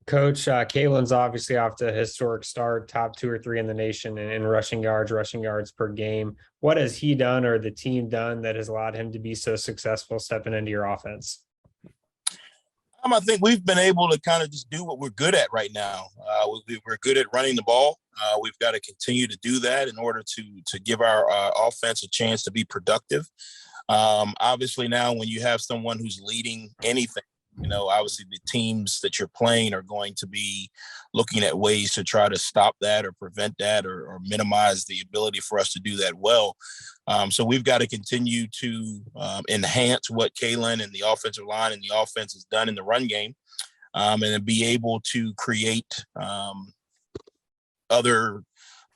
Coach, Kalen's obviously off to a historic start, top 2 or 3 in the nation in rushing yards per game. What has he done or the team done that has allowed him to be so successful stepping into your offense? I think we've been able to kind of just do what we're good at right now. We're good at running the ball. We've got to continue to do that in order to give our offense a chance to be productive. Obviously now when you have someone who's leading anything, obviously the teams that you're playing are going to be looking at ways to try to stop that or prevent that or minimize the ability for us to do that well. So we've got to continue to enhance what Kalen and the offensive line and the offense has done in the run game, and then be able to create other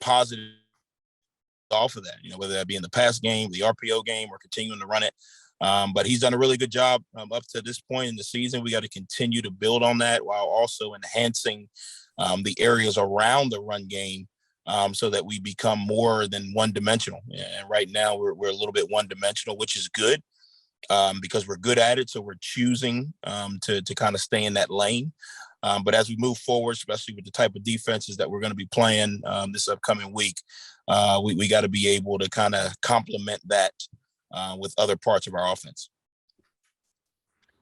positive off of that, whether that be in the pass game, the RPO game, or continuing to run it. But he's done a really good job up to this point in the season. We got to continue to build on that while also enhancing the areas around the run game so that we become more than one-dimensional. And right now we're a little bit one-dimensional, which is good because we're good at it. So we're choosing to kind of stay in that lane. But as we move forward, especially with the type of defenses that we're going to be playing this upcoming week, we got to be able to kind of complement that with other parts of our offense.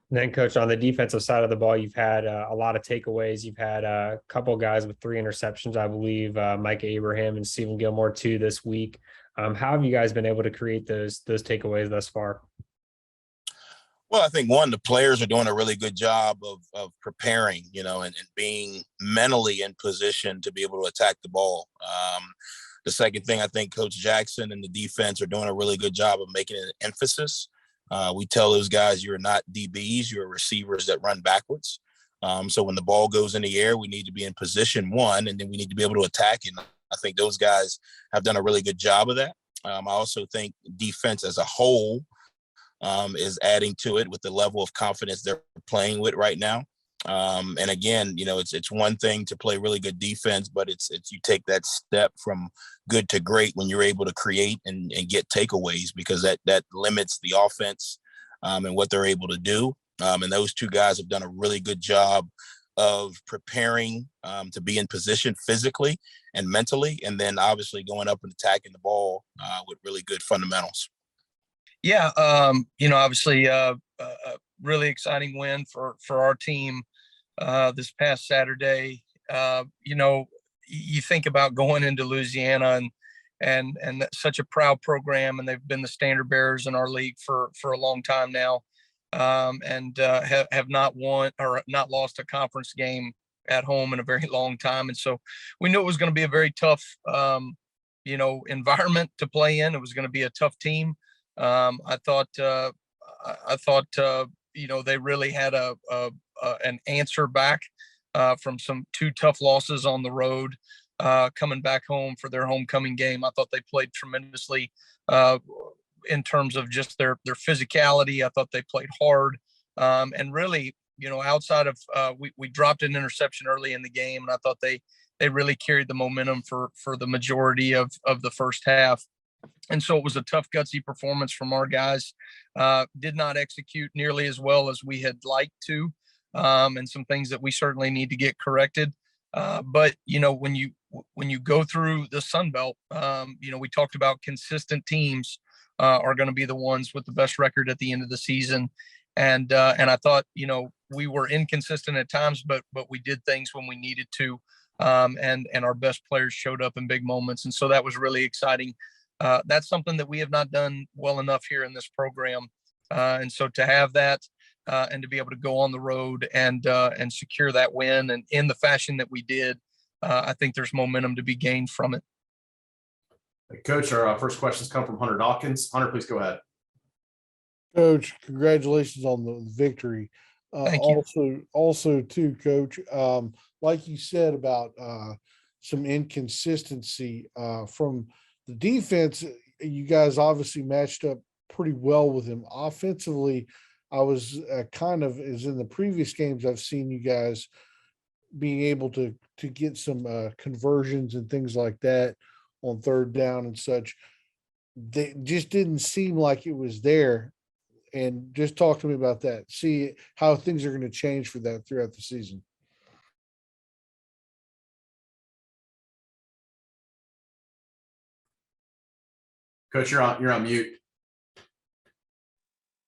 And then, Coach, on the defensive side of the ball, you've had a lot of takeaways. You've had a couple guys with 3 interceptions, I believe, Mike Abraham and Stephen Gilmore 2 this week. How have you guys been able to create those takeaways thus far? Well, I think one, the players are doing a really good job of preparing, and being mentally in position to be able to attack the ball. The second thing, I think Coach Jackson and the defense are doing a really good job of making an emphasis. We tell those guys, you're not DBs, you're receivers that run backwards. So when the ball goes in the air, we need to be in position, one, and then we need to be able to attack it. And I think those guys have done a really good job of that. I also think defense as a whole is adding to it with the level of confidence they're playing with right now. And again, it's one thing to play really good defense, but it's you take that step from good to great when you're able to create and get takeaways, because that limits the offense and what they're able to do. And those two guys have done a really good job of preparing to be in position physically and mentally, and then obviously going up and attacking the ball with really good fundamentals. Yeah, obviously really exciting win for our team this past Saturday. You think about going into Louisiana and that's such a proud program, and they've been the standard bearers in our league for a long time now, and have not won or not lost a conference game at home in a very long time. And so we knew it was going to be a very tough, environment to play in. It was going to be a tough team. I thought they really had an answer back from some 2 tough losses on the road, coming back home for their homecoming game. I thought they played tremendously in terms of just their physicality. I thought they played hard, and really, outside of we dropped an interception early in the game, and I thought they really carried the momentum for the majority of the first half. And so it was a tough, gutsy performance from our guys. Did not execute nearly as well as we had liked to, and some things that we certainly need to get corrected. But when you go through the Sun Belt, we talked about consistent teams are going to be the ones with the best record at the end of the season. And I thought, we were inconsistent at times, but we did things when we needed to, and our best players showed up in big moments. And so that was really exciting. That's something that we have not done well enough here in this program. And so to have that, and to be able to go on the road and secure that win and in the fashion that we did. I think there's momentum to be gained from it. Hey, Coach, our first questions come from Hunter Dawkins. Hunter, please go ahead. Coach, congratulations on the victory. Thank you. Also too, Coach, like you said about some inconsistency from the defense, you guys obviously matched up pretty well with him. Offensively, I was kind of, as in the previous games, I've seen you guys being able to get some conversions and things like that on third down and such. They just didn't seem like it was there. And just talk to me about that. See how things are going to change for that throughout the season. Coach, you're on mute.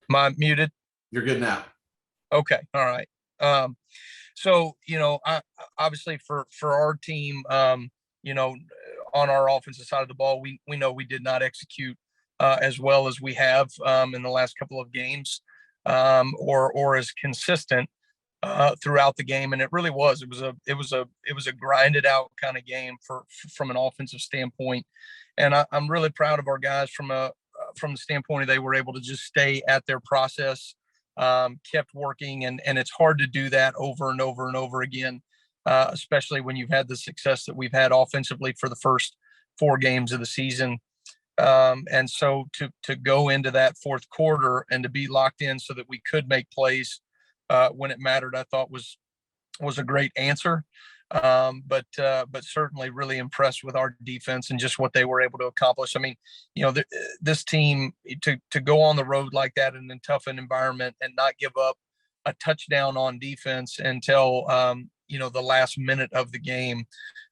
Am I muted? You're good now. Okay. All right. So, obviously for our team, on our offensive side of the ball, we know we did not execute as well as we have in the last couple of games, or as consistent throughout the game. And it really was. It was a grinded out kind of game from an offensive standpoint. And I'm really proud of our guys from the standpoint of they were able to just stay at their process, kept working, and it's hard to do that over and over and over again, especially when you've had the success that we've had offensively for the first 4 games of the season. And so to go into that fourth quarter and to be locked in so that we could make plays when it mattered, I thought was a great answer. But certainly really impressed with our defense and just what they were able to accomplish. I mean, this team to go on the road like that in a tough environment and not give up a touchdown on defense until the last minute of the game.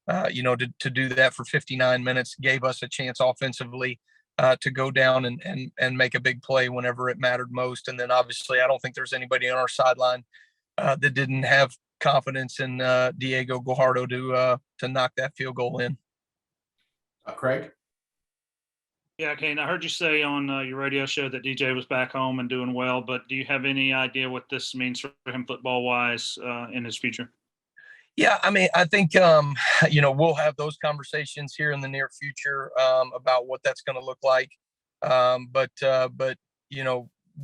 To do that for 59 minutes gave us a chance offensively to go down and make a big play whenever it mattered most. And then obviously, I don't think there's anybody on our sideline that didn't have confidence in Diego Guajardo to knock that field goal in. Craig? Yeah, Kane, I heard you say on your radio show that DJ was back home and doing well, but do you have any idea what this means for him football-wise in his future? Yeah, I mean, I think, we'll have those conversations here in the near future about what that's going to look like. But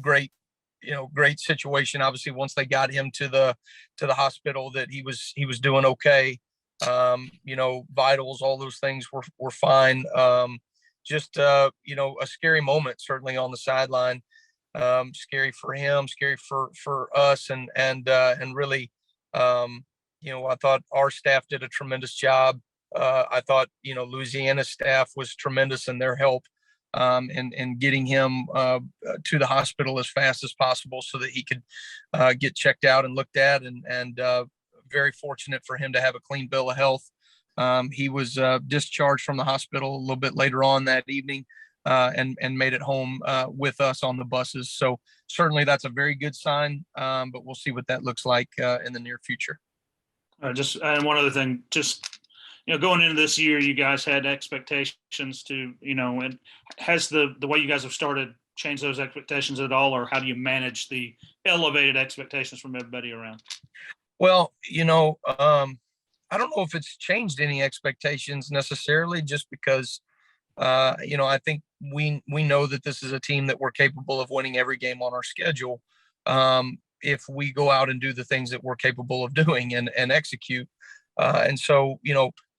great situation. Obviously, once they got him to the hospital, that he was doing okay. Vitals, all those things were fine. Just a scary moment, certainly on the sideline. Scary for him, scary for us, and really. I thought our staff did a tremendous job. I thought, Louisiana staff was tremendous in their help and getting him to the hospital as fast as possible so that he could get checked out and looked at. And very fortunate for him to have a clean bill of health. He was discharged from the hospital a little bit later on that evening and made it home with us on the buses. So certainly that's a very good sign, but we'll see what that looks like in the near future. And one other thing, going into this year, you guys had expectations to, and has the way you guys have started changed those expectations at all, or how do you manage the elevated expectations from everybody around? Well, I don't know if it's changed any expectations necessarily, just because, I think we know that this is a team that we're capable of winning every game on our schedule. If we go out and do the things that we're capable of doing and execute. And so,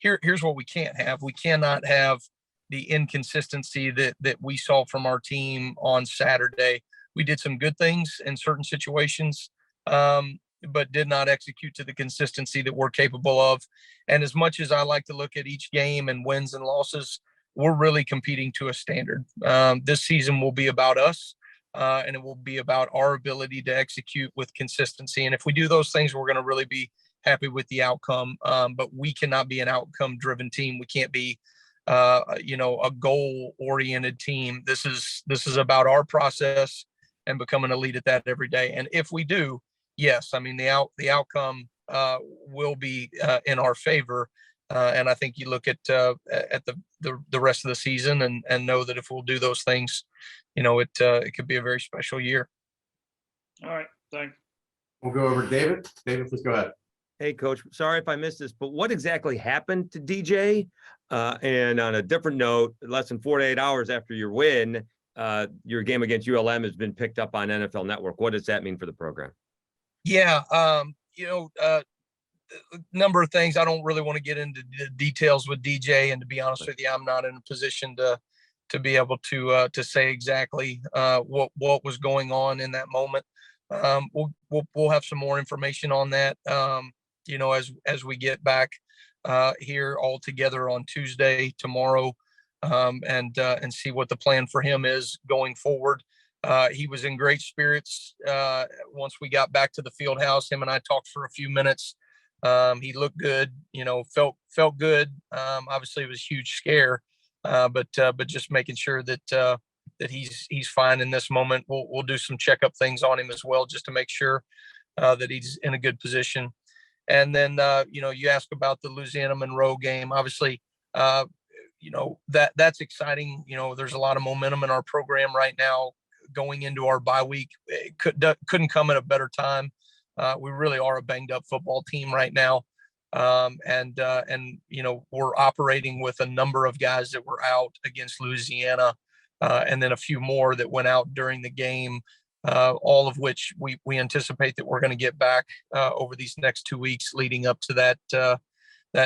here's what we can't have. We cannot have the inconsistency that we saw from our team on Saturday. We did some good things in certain situations, but did not execute to the consistency that we're capable of. And as much as I like to look at each game and wins and losses, we're really competing to a standard. This season will be about us. And it will be about our ability to execute with consistency. And if we do those things, we're going to really be happy with the outcome. But we cannot be an outcome-driven team. We can't be, a goal-oriented team. This is about our process and becoming a lead at that every day. And if we do, yes, I mean the outcome will be in our favor. And I think you look at the rest of the season and know that if we'll do those things, it could be a very special year. All right. Thanks. We'll go over to David. David, please go ahead. Hey, Coach. Sorry if I missed this, but what exactly happened to DJ? And on a different note, less than 48 hours after your win, your game against ULM has been picked up on NFL Network. What does that mean for the program? Yeah, a number of things. I don't really want to get into the details with DJ, and to be honest with you, I'm not in a position to be able to say exactly what was going on in that moment. We'll have some more information on that, as we get back here all together on Tuesday, tomorrow, and see what the plan for him is going forward. He was in great spirits once we got back to the field house. Him and I talked for a few minutes. He looked good, felt good. Obviously it was a huge scare, but just making sure that he's fine in this moment. We'll do some checkup things on him as well, just to make sure that he's in a good position. And then, you ask about the Louisiana Monroe game. Obviously, that's exciting. There's a lot of momentum in our program right now going into our bye week. It couldn't come at a better time. We really are a banged up football team right now. And we're operating with a number of guys that were out against Louisiana, and then a few more that went out during the game, all of which we anticipate that we're going to get back over these next 2 weeks leading up to that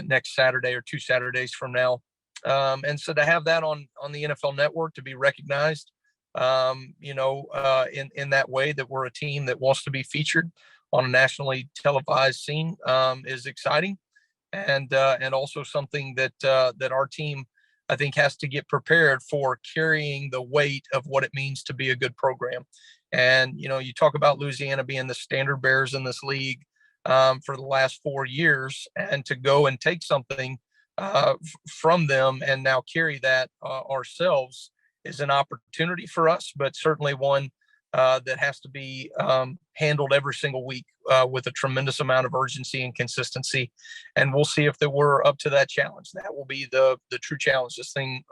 next Saturday or 2 Saturdays from now. And so to have that on the NFL Network, to be recognized, in that way, that we're a team that wants to be featured on a nationally televised scene, is exciting. And also something that our team, I think, has to get prepared for carrying the weight of what it means to be a good program. And, you talk about Louisiana being the standard bearers in this league for the last 4 years, and to go and take something from them and now carry that ourselves is an opportunity for us, but certainly one that has to be handled every single week with a tremendous amount of urgency and consistency. And we'll see if we're up to that challenge. That will be the true challenge. This thing,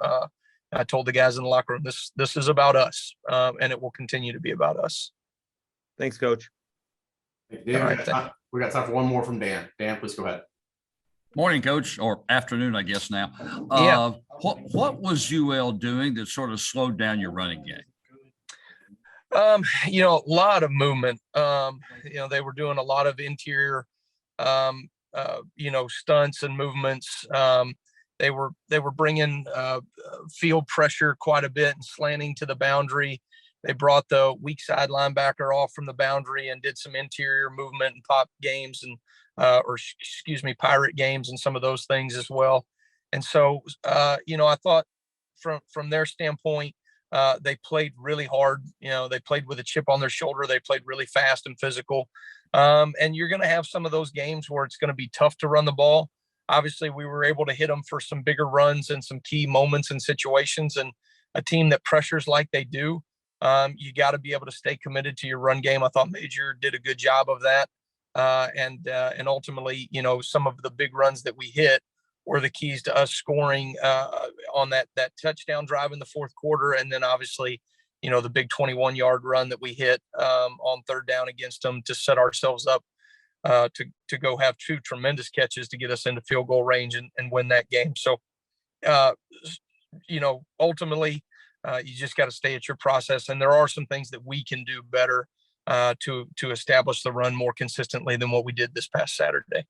I told the guys in the locker room, this is about us, and it will continue to be about us. Thanks, Coach. Thank you, David. We got time for one more from Dan. Dan, please go ahead. Morning, Coach, or afternoon, I guess now. Yeah. What was UL doing that sort of slowed down your running game? A lot of movement. They were doing a lot of interior, stunts and movements. They were bringing field pressure quite a bit and slanting to the boundary. They brought the weak side linebacker off from the boundary and did some interior movement and pop games and pirate games and some of those things as well. And so, I thought from their standpoint, they played really hard. They played with a chip on their shoulder. They played really fast and physical. And you're going to have some of those games where it's going to be tough to run the ball. Obviously, we were able to hit them for some bigger runs and some key moments and situations. And a team that pressures like they do, you got to be able to stay committed to your run game. I thought Major did a good job of that. And ultimately, some of the big runs that we hit were the keys to us scoring on that touchdown drive in the fourth quarter. And then obviously, the big 21-yard run that we hit on third down against them to set ourselves up to go have 2 tremendous catches to get us into field goal range and win that game. So, ultimately, you just got to stay at your process. And there are some things that we can do better to establish the run more consistently than what we did this past Saturday.